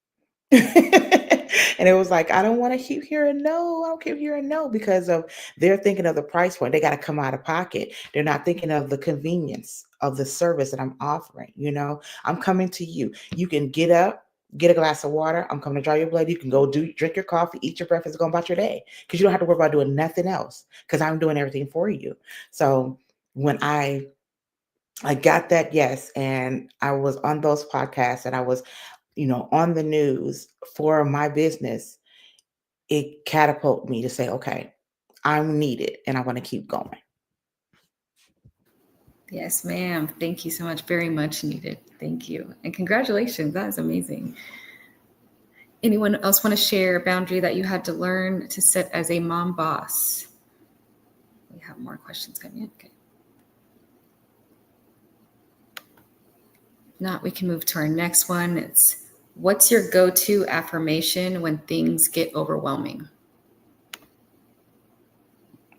And it was like, I don't want to keep hearing no. I don't keep hearing no, because they're thinking of the price point. They got to come out of pocket. They're not thinking of the convenience of the service that I'm offering. I'm coming to you. You can get up, get a glass of water. I'm coming to draw your blood. You can go drink your coffee, eat your breakfast, go about your day, because you don't have to worry about doing nothing else, because I'm doing everything for you. So when I got that yes, and I was on those podcasts, and I was on the news for my business, it catapulted me to say, okay, I'm needed and I want to keep going. Yes, ma'am. Thank you so much. Very much needed. Thank you. And congratulations. That is amazing. Anyone else want to share a boundary that you had to learn to set as a mom boss? We have more questions coming in. Okay. If not, we can move to our next one. It's, what's your go-to affirmation when things get overwhelming?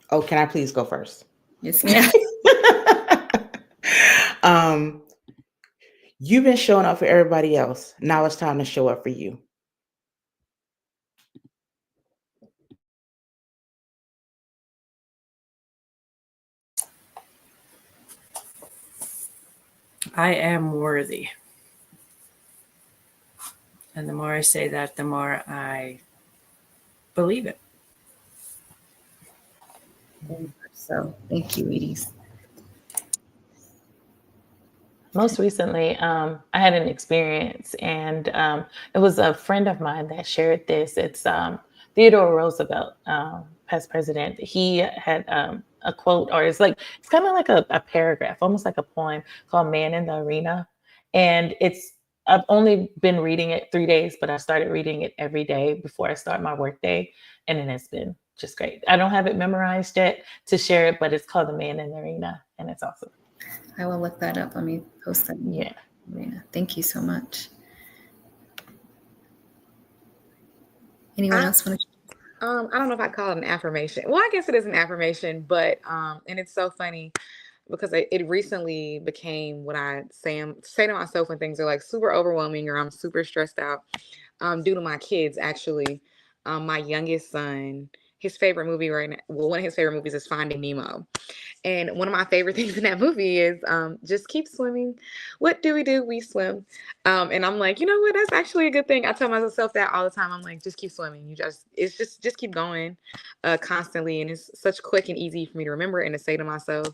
Oh, can I please go first? Yes, ma'am. You've been showing up for everybody else. Now it's time to show up for you. I am worthy. And the more I say that, the more I believe it. So thank you, ladies. Most recently, I had an experience, and it was a friend of mine that shared this. It's Theodore Roosevelt, past president. He had a quote, or it's kind of like a paragraph, almost like a poem, called "Man in the Arena," and I've only been reading it 3 days, but I started reading it every day before I start my workday, and then it's been just great. I don't have it memorized yet to share it, but it's called "The Man in the Arena," and it's awesome. I will look that up. Let me post that. Yeah. Thank you so much. Anyone else want to? I don't know if I call it an affirmation. Well, I guess it is an affirmation, but and it's so funny because it recently became what I say to myself when things are like super overwhelming or I'm super stressed out. Due to my kids, actually, my youngest son, his favorite movie right now, well, one of his favorite movies is Finding Nemo. And one of my favorite things in that movie is just keep swimming. What do? We swim. And I'm like, you know what? That's actually a good thing. I tell myself that all the time. I'm like, just keep swimming. It's just keep going constantly. And it's such quick and easy for me to remember and to say to myself.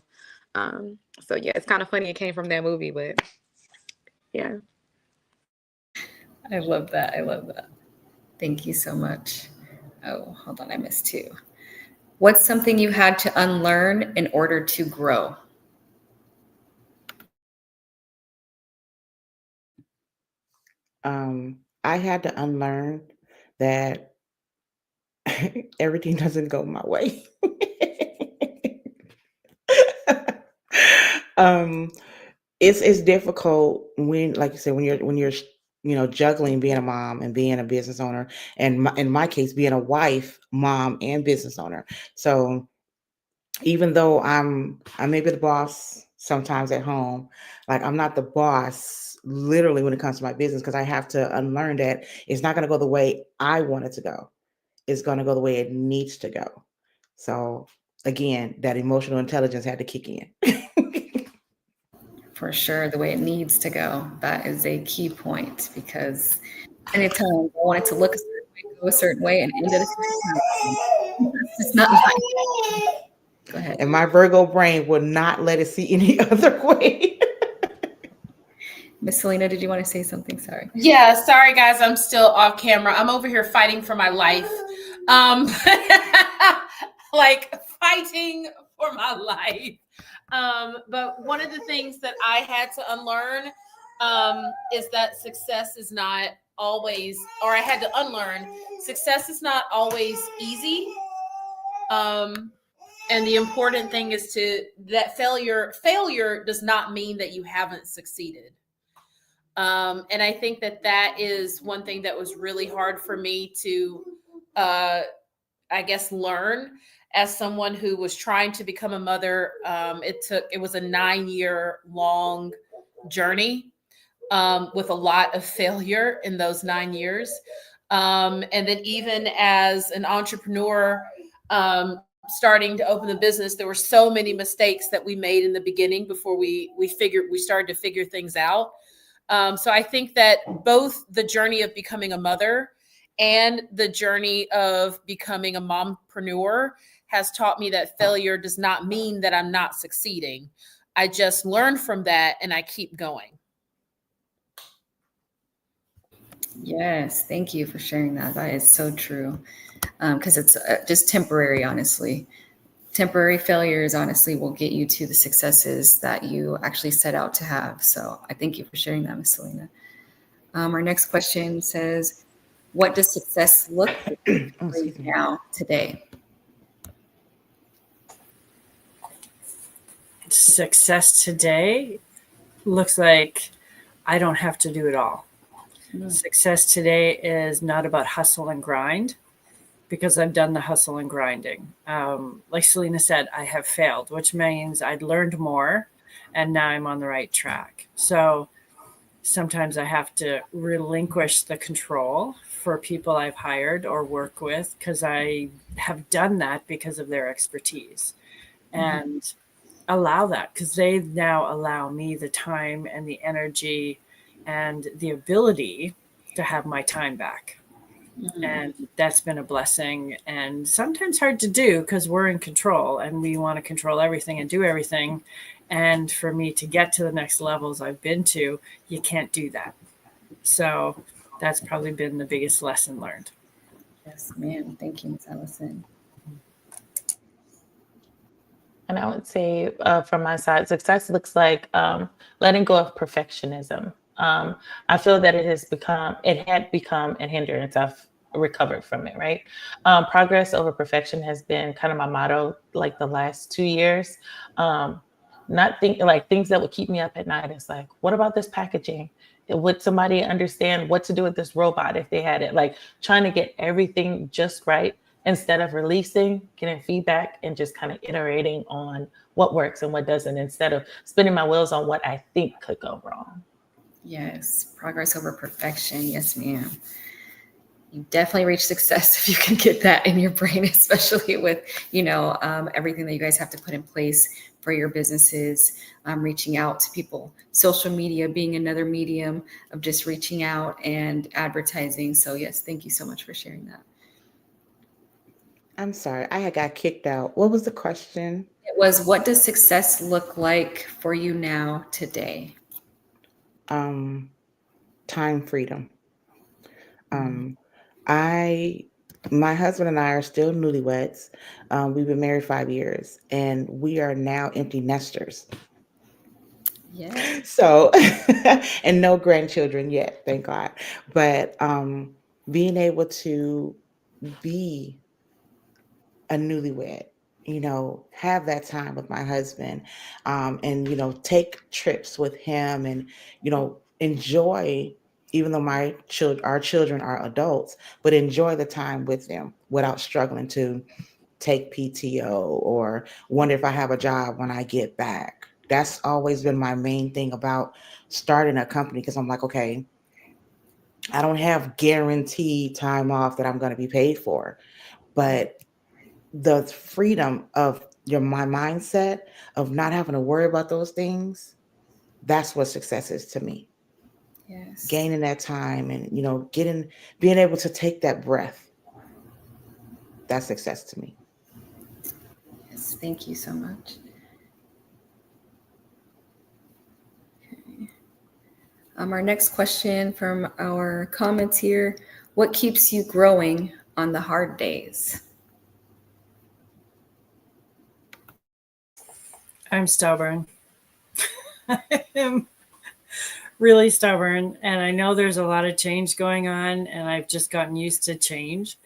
So yeah, it's kind of funny it came from that movie, but yeah. I love that. I love that. Thank you so much. Oh, hold on. I missed two. What's something you had to unlearn in order to grow? I had to unlearn that everything doesn't go my way. um, it's difficult when, like you said, when you're juggling being a mom and being a business owner, and in my case, being a wife, mom, and business owner. So even though I'm maybe the boss sometimes at home, like I'm not the boss literally when it comes to my business, because I have to unlearn that it's not going to go the way I want it to go. It's going to go the way it needs to go. So again, that emotional intelligence had to kick in. For sure, the way it needs to go. That is a key point, because anytime I want it to look a certain way, go a certain way, and end at a certain time, it's just not nice. Go ahead. And my Virgo brain will not let it see any other way. Miss Selena, did you want to say something? Sorry. Yeah, sorry guys, I'm still off camera. I'm over here fighting for my life. Like fighting for my life. But one of the things that I had to unlearn is that success is not always, or I had to unlearn, success is not always easy. And the important thing is that failure does not mean that you haven't succeeded. And I think that is one thing that was really hard for me to, I guess, learn as someone who was trying to become a mother. It was a 9-year long journey with a lot of failure in those 9 years. And then even as an entrepreneur, starting to open the business, there were so many mistakes that we made in the beginning before we started to figure things out. So I think that both the journey of becoming a mother and the journey of becoming a mompreneur has taught me that failure does not mean that I'm not succeeding. I just learned from that and I keep going. Yes, thank you for sharing that. That is so true. Because it's just temporary, honestly. Temporary failures, honestly, will get you to the successes that you actually set out to have. So I thank you for sharing that, Ms. Selena. Our next question says, what does success look like right now, today? Success today looks like I don't have to do it all. Success today is not about hustle and grind, because I've done the hustle and grinding. Like Selena said, I have failed, which means I'd learned more and now I'm on the right track. So sometimes I have to relinquish the control for people I've hired or work with, because I have done that because of their expertise, and allow that, because they now allow me the time and the energy and the ability to have my time back. And that's been a blessing, and sometimes hard to do because we're in control and we want to control everything and do everything. And for me to get to the next levels I've been to, you can't do that. So that's probably been the biggest lesson learned. Yes, ma'am. Thank you, Ms. Allison. And I would say from my side, success looks like letting go of perfectionism. I feel that it had become a hindrance. I've recovered from it, right? Progress over perfection has been kind of my motto, like the last 2 years. Not think like things that would keep me up at night. It's like, what about this packaging? Would somebody understand what to do with this robot if they had it? Like trying to get everything just right, instead of releasing, getting feedback, and just kind of iterating on what works and what doesn't, instead of spinning my wheels on what I think could go wrong. Yes, progress over perfection. Yes, ma'am. You definitely reach success if you can get that in your brain, especially with, everything that you guys have to put in place for your businesses, reaching out to people, social media being another medium of just reaching out and advertising. So yes, thank you so much for sharing that. I'm sorry, I had got kicked out. What was the question? was, what does success look like for you now today? Time freedom. My husband and I are still newlyweds. We've been married 5 years, and we are now empty nesters. Yeah. So, and no grandchildren yet, thank God. But being able to be a newlywed, have that time with my husband, and, take trips with him and, enjoy, even though our children are adults, but enjoy the time with them without struggling to take PTO or wonder if I have a job when I get back. That's always been my main thing about starting a company, because I'm like, okay, I don't have guaranteed time off that I'm going to be paid for, but the freedom of my mindset of not having to worry about those things, that's what success is to me. Yes. Gaining that time and, being able to take that breath. That's success to me. Yes. Thank you so much. Our next question from our comments here: what keeps you growing on the hard days? I'm stubborn. I am really stubborn, and I know there's a lot of change going on, and I've just gotten used to change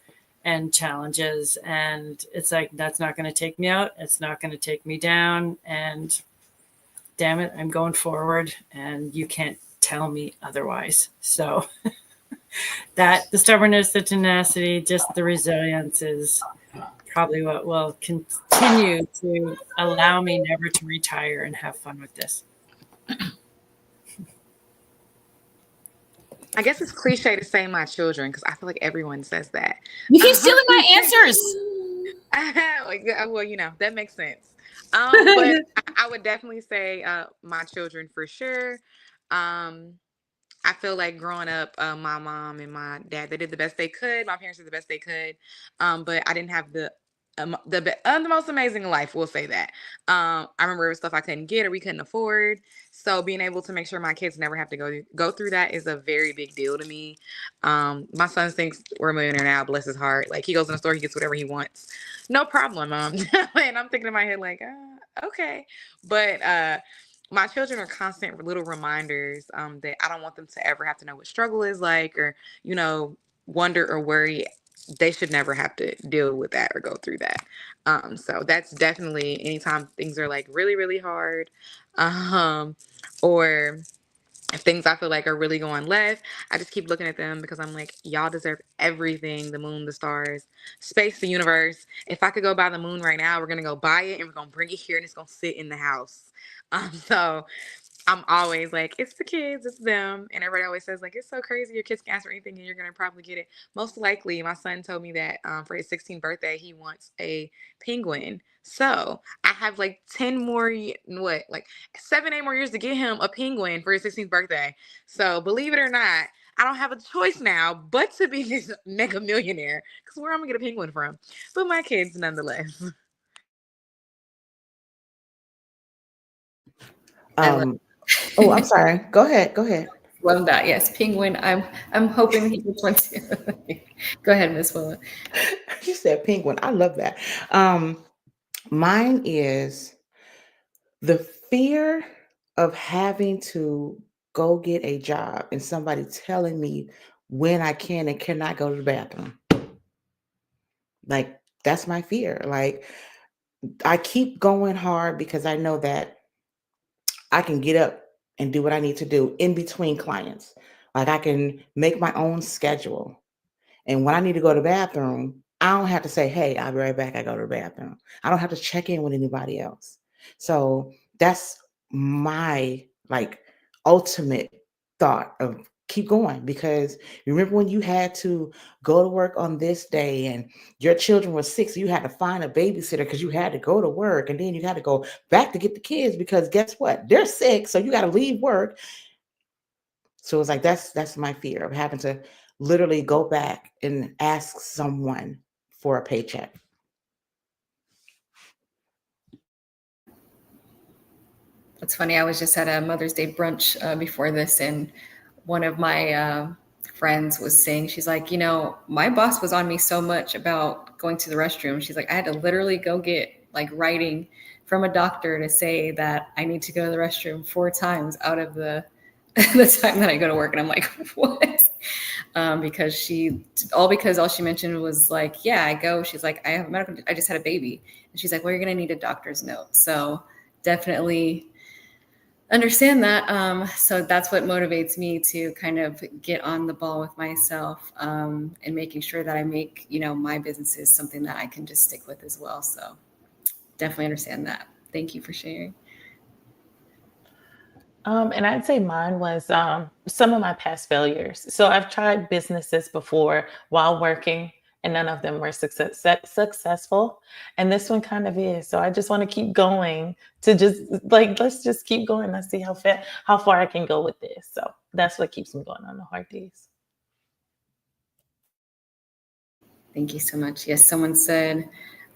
and challenges, and it's like, that's not going to take me out. It's not going to take me down, and damn it, I'm going forward, and you can't tell me otherwise. So that the stubbornness, the tenacity, just the resilience is probably what will continue to allow me never to retire and have fun with this. I guess it's cliche to say my children, because I feel like everyone says that. You keep stealing my answers. Well, that makes sense. But I would definitely say my children for sure. I feel like growing up, my mom and my dad, they did the best they could. My parents did the best they could. But I didn't have the most amazing life. We'll say that. I remember it was stuff I couldn't get or we couldn't afford. So being able to make sure my kids never have to go through that is a very big deal to me. My son thinks we're a millionaire now. Bless his heart. Like, he goes in the store, he gets whatever he wants. No problem, mom. And I'm thinking in my head like, okay. But my children are constant little reminders that I don't want them to ever have to know what struggle is like, or, wonder or worry. They should never have to deal with that or go through that. So that's definitely anytime things are like really, really hard, or if things I feel like are really going left, I just keep looking at them because I'm like, y'all deserve everything: the moon, the stars, space, the universe. If I could go buy the moon right now, we're going to go buy it and we're going to bring it here and it's going to sit in the house. So I'm always like, it's the kids, it's them. And everybody always says, like, it's so crazy your kids can ask for anything and you're going to probably get it. Most likely, my son told me that for his 16th birthday, he wants a penguin. So I have like 10 more, 7, 8 more years to get him a penguin for his 16th birthday. So believe it or not, I don't have a choice now but to be this mega millionaire, because where am I going to get a penguin from? But my kids, nonetheless. Oh, I'm sorry. Go ahead. Love that. Yes, penguin. I'm hoping he gets one too. Go ahead, Miss Willa. You said penguin. I love that. Mine is the fear of having to go get a job and somebody telling me when I can and cannot go to the bathroom. Like, that's my fear. Like, I keep going hard because I know that I can get up and do what I need to do in between clients. Like, I can make my own schedule. And when I need to go to the bathroom, I don't have to say, hey, I'll be right back. I go to the bathroom. I don't have to check in with anybody else. So that's my ultimate thought of keep going, because remember when you had to go to work on this day and your children were sick, so you had to find a babysitter because you had to go to work, and then you had to go back to get the kids because guess what? They're sick, so you got to leave work. So it's like that's my fear of having to literally go back and ask someone for a paycheck. It's funny. I was just at a Mother's Day brunch before this, and one of my friends was saying, she's like, my boss was on me so much about going to the restroom. She's like, I had to literally go get like writing from a doctor to say that I need to go to the restroom 4 times out of the time that I go to work. And I'm like, what? Because all she mentioned was like, yeah, I go. She's like, I just had a baby. And she's like, well, you're going to need a doctor's note. So definitely understand that. So that's what motivates me to kind of get on the ball with myself, and making sure that I make, my businesses something that I can just stick with as well. So definitely understand that. Thank you for sharing. And I'd say mine was some of my past failures. So I've tried businesses before while working, and none of them were successful. And this one kind of is. So I just want to keep going to just like, let's just keep going. Let's see how far I can go with this. So that's what keeps me going on the hard days. Thank you so much. Yes, someone said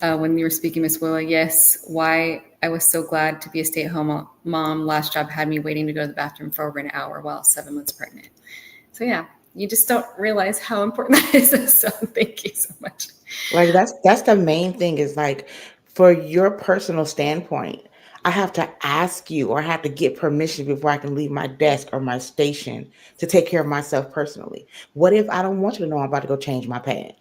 when you were speaking, Miss Willa, yes, why I was so glad to be a stay-at-home mom. Last job had me waiting to go to the bathroom for over an hour while 7 months pregnant. So yeah, you just don't realize how important that is. So thank you so much. Like that's the main thing is like for your personal standpoint, I have to ask you or I have to get permission before I can leave my desk or my station to take care of myself personally. What if I don't want you to know I'm about to go change my pad?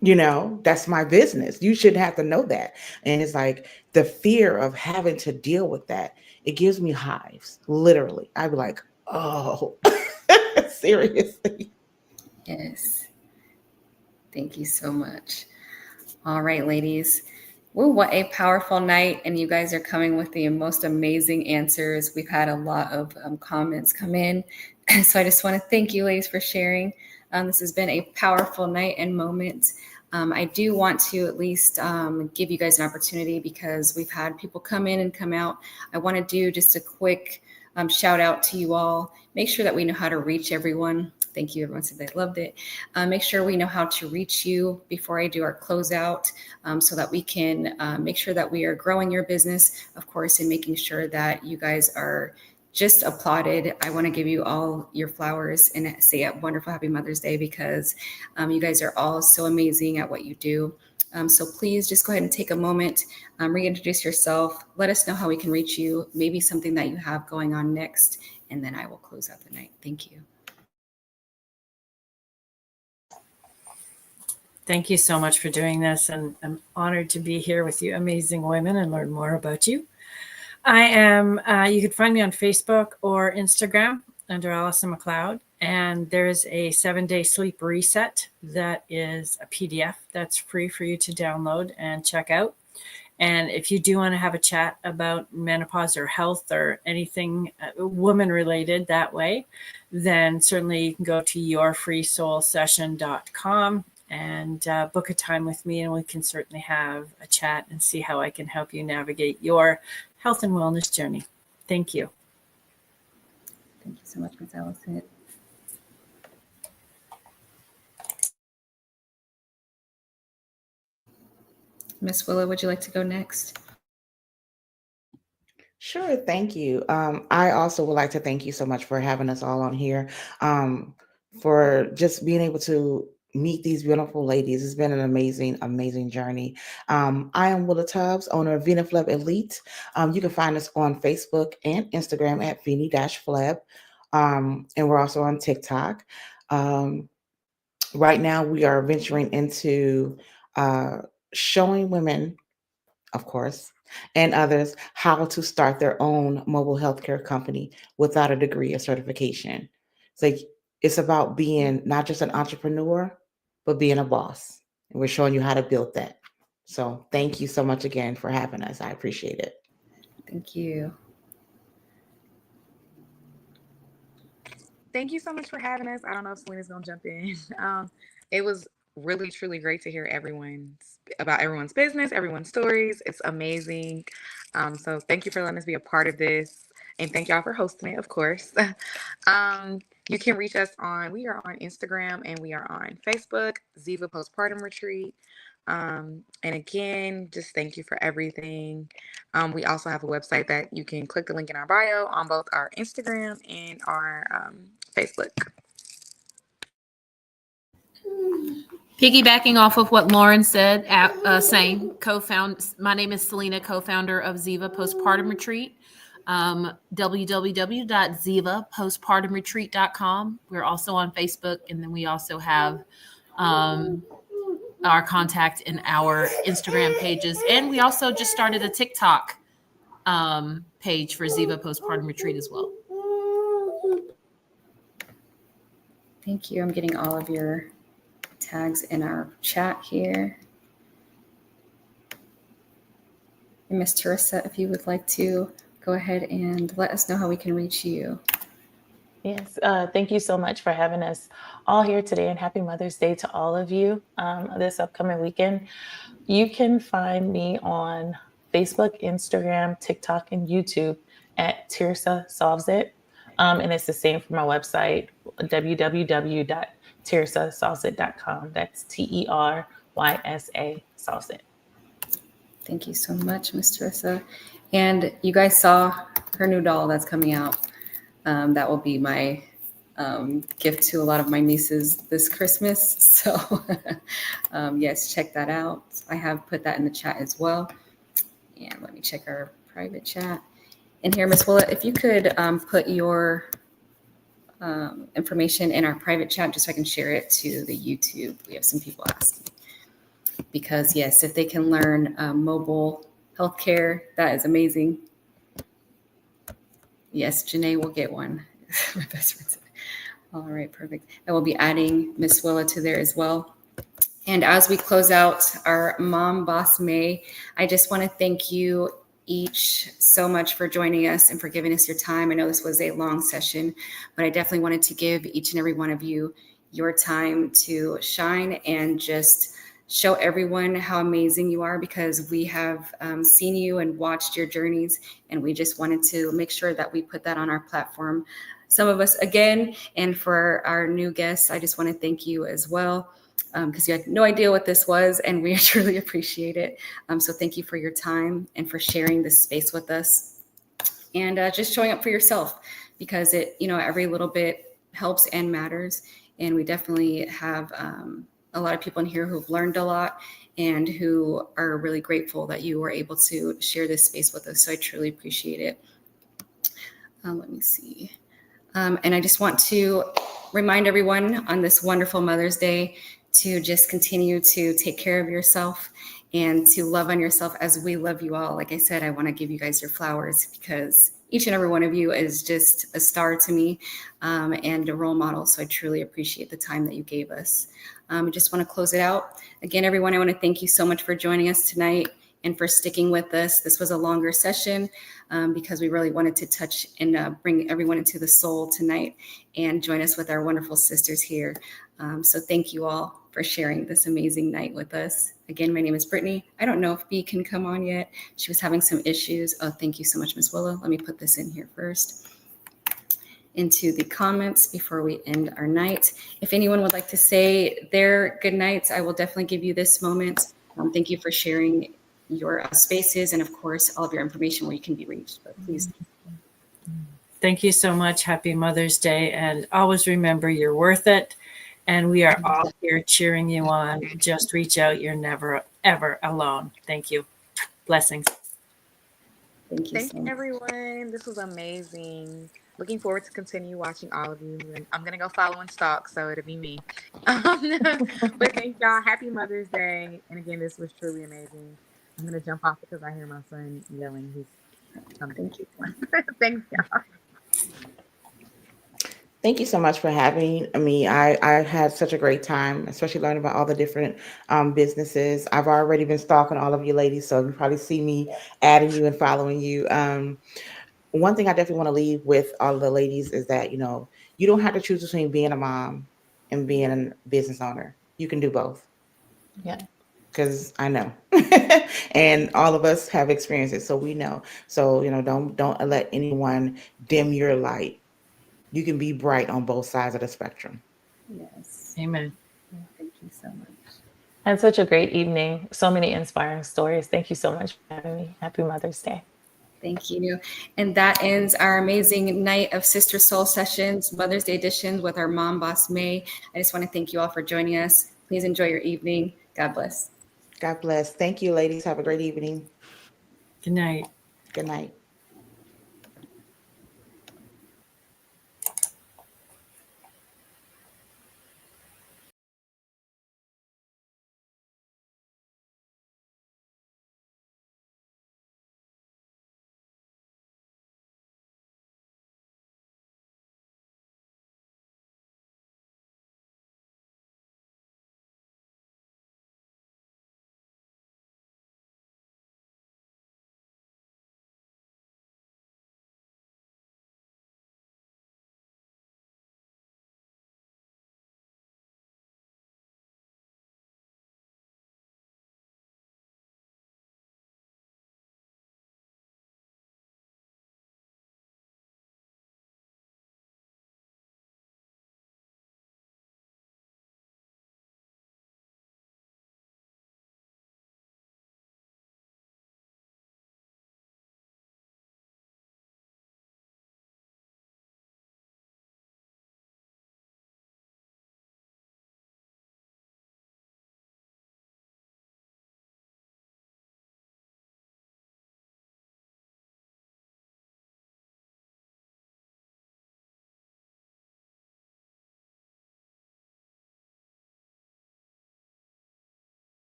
That's my business. You shouldn't have to know that. And it's like the fear of having to deal with that. It gives me hives, literally. I'd be like, oh, seriously. Yes. Thank you so much. All right, ladies. Well, what a powerful night. And you guys are coming with the most amazing answers. We've had a lot of comments come in. So I just want to thank you, ladies, for sharing. This has been a powerful night and moment. I do want to at least give you guys an opportunity because we've had people come in and come out. I want to do just a quick shout out to you all. Make sure that we know how to reach everyone. Thank you. Everyone said they loved it. Make sure we know how to reach you before I do our closeout, so that we can make sure that we are growing your business, of course, and making sure that you guys are just applauded. I want to give you all your flowers and say a wonderful happy Mother's Day because you guys are all so amazing at what you do. So please just go ahead and take a moment, reintroduce yourself. Let us know how we can reach you, maybe something that you have going on next, and then I will close out the night. Thank you. Thank you so much for doing this. And I'm honored to be here with you amazing women and learn more about you. I am, you can find me on Facebook or Instagram under Allison McLeod. And there's a 7-day sleep reset that is a PDF that's free for you to download and check out. And if you do want to have a chat about menopause or health or anything woman related that way, then certainly you can go to yourfreesoulsession.com and book a time with me, and we can certainly have a chat and see how I can help you navigate your health and wellness journey. Thank you. Thank you so much, Ms. Allison. Miss Willa, would you like to go next? Sure, thank you. I also would like to thank you so much for having us all on here, for just being able to meet these beautiful ladies. It's been an amazing, amazing journey. I am Willa Tubbs, owner of Venafleb Elite. You can find us on Facebook and Instagram at Veni-Fleb, and we're also on TikTok. Right now, we are venturing into showing women, of course, and others how to start their own mobile healthcare company without a degree or certification. It's about being not just an entrepreneur, but being a boss. And we're showing you how to build that. So thank you so much again for having us. I appreciate it. Thank you. Thank you so much for having us. I don't know if Selena's going to jump in. It was really, truly great to hear everyone's business, everyone's stories. It's amazing. So thank you for letting us be a part of this. And thank y'all for hosting it, of course. You can reach us we are on Instagram and we are on Facebook, Ziva Postpartum Retreat. And again, just thank you for everything. We also have a website that you can click the link in our bio on both our Instagram and our Facebook. Piggybacking off of what Lauren said, same my name is Selena, co-founder of Ziva Postpartum Retreat. www.zivapostpartumretreat.com. We're also on Facebook, and then we also have our contact in our Instagram pages, and we also just started a TikTok page for Ziva Postpartum Retreat as well. Thank you. I'm getting all of your tags in our chat here. And Miss Teresa, if you would like to go ahead and let us know how we can reach you. Yes, thank you so much for having us all here today, and happy Mother's Day to all of you this upcoming weekend. You can find me on Facebook, Instagram, TikTok, and YouTube at Tirsa Solves It. And it's the same for my website, www.tirsasolvesit.com. That's TERYSA Solves It. Thank you so much, Miss Teresa. And you guys saw her new doll that's coming out. That will be my gift to a lot of my nieces this Christmas. So yes, check that out. I have put that in the chat as well. And let me check our private chat. And here, Miss Willa, if you could put your information in our private chat just so I can share it to the YouTube. We have some people asking. Because yes, if they can learn mobile healthcare, that is amazing. Yes, Janae will get one. My best friend said. All right, perfect. I will be adding Miss Willa to there as well. And as we close out our MomBoss May, I just want to thank you each so much for joining us and for giving us your time. I know this was a long session, but I definitely wanted to give each and every one of you your time to shine and just show everyone how amazing you are, because we have seen you and watched your journeys, and we just wanted to make sure that we put that on our platform. Some of us again, and for our new guests, I just want to thank you as well, because you had no idea what this was, and we truly appreciate it. So thank you for your time and for sharing this space with us, and just showing up for yourself, because it, every little bit helps and matters. And we definitely have a lot of people in here who've learned a lot and who are really grateful that you were able to share this space with us. So I truly appreciate it. Let me see. And I just want to remind everyone on this wonderful Mother's Day to just continue to take care of yourself and to love on yourself as we love you all. Like I said, I want to give you guys your flowers, because each and every one of you is just a star to me and a role model. So I truly appreciate the time that you gave us. I just want to close it out. Again, everyone, I want to thank you so much for joining us tonight and for sticking with us. This was a longer session because we really wanted to touch and bring everyone into the soul tonight and join us with our wonderful sisters here. So thank you all for sharing this amazing night with us. Again, my name is Brittany. I don't know if B can come on yet. She was having some issues. Oh, thank you so much, Ms. Willa. Let me put this in here first into the comments before we end our night. If anyone would like to say their good nights, I will definitely give you this moment. Thank you for sharing your spaces and, of course, all of your information where you can be reached. But please. Thank you so much. Happy Mother's Day. And always remember, you're worth it. And we are all here cheering you on. Just reach out. You're never, ever alone. Thank you. Blessings. Thank you Thank you, everyone. This was amazing. Looking forward to continue watching all of you. I'm going to go follow and stalk, so it'll be me. But thank y'all. Happy Mother's Day. And again, this was truly amazing. I'm going to jump off because I hear my son yelling. He's coming. Thank you. Thanks, y'all. Thank you so much for having me. I had such a great time, especially learning about all the different businesses. I've already been stalking all of you ladies, so you probably see me adding you and following you. One thing I definitely want to leave with all of the ladies is that, you don't have to choose between being a mom and being a business owner. You can do both. Yeah. Because I know, and all of us have experiences, so we know. So, don't let anyone dim your light. You can be bright on both sides of the spectrum. Yes. Amen. Thank you so much. Had such a great evening. So many inspiring stories. Thank you so much for having me. Happy Mother's Day. Thank you. And that ends our amazing night of Sister Soul Sessions, Mother's Day edition with our mom, Boss May. I just want to thank you all for joining us. Please enjoy your evening. God bless. God bless. Thank you, ladies. Have a great evening. Good night. Good night.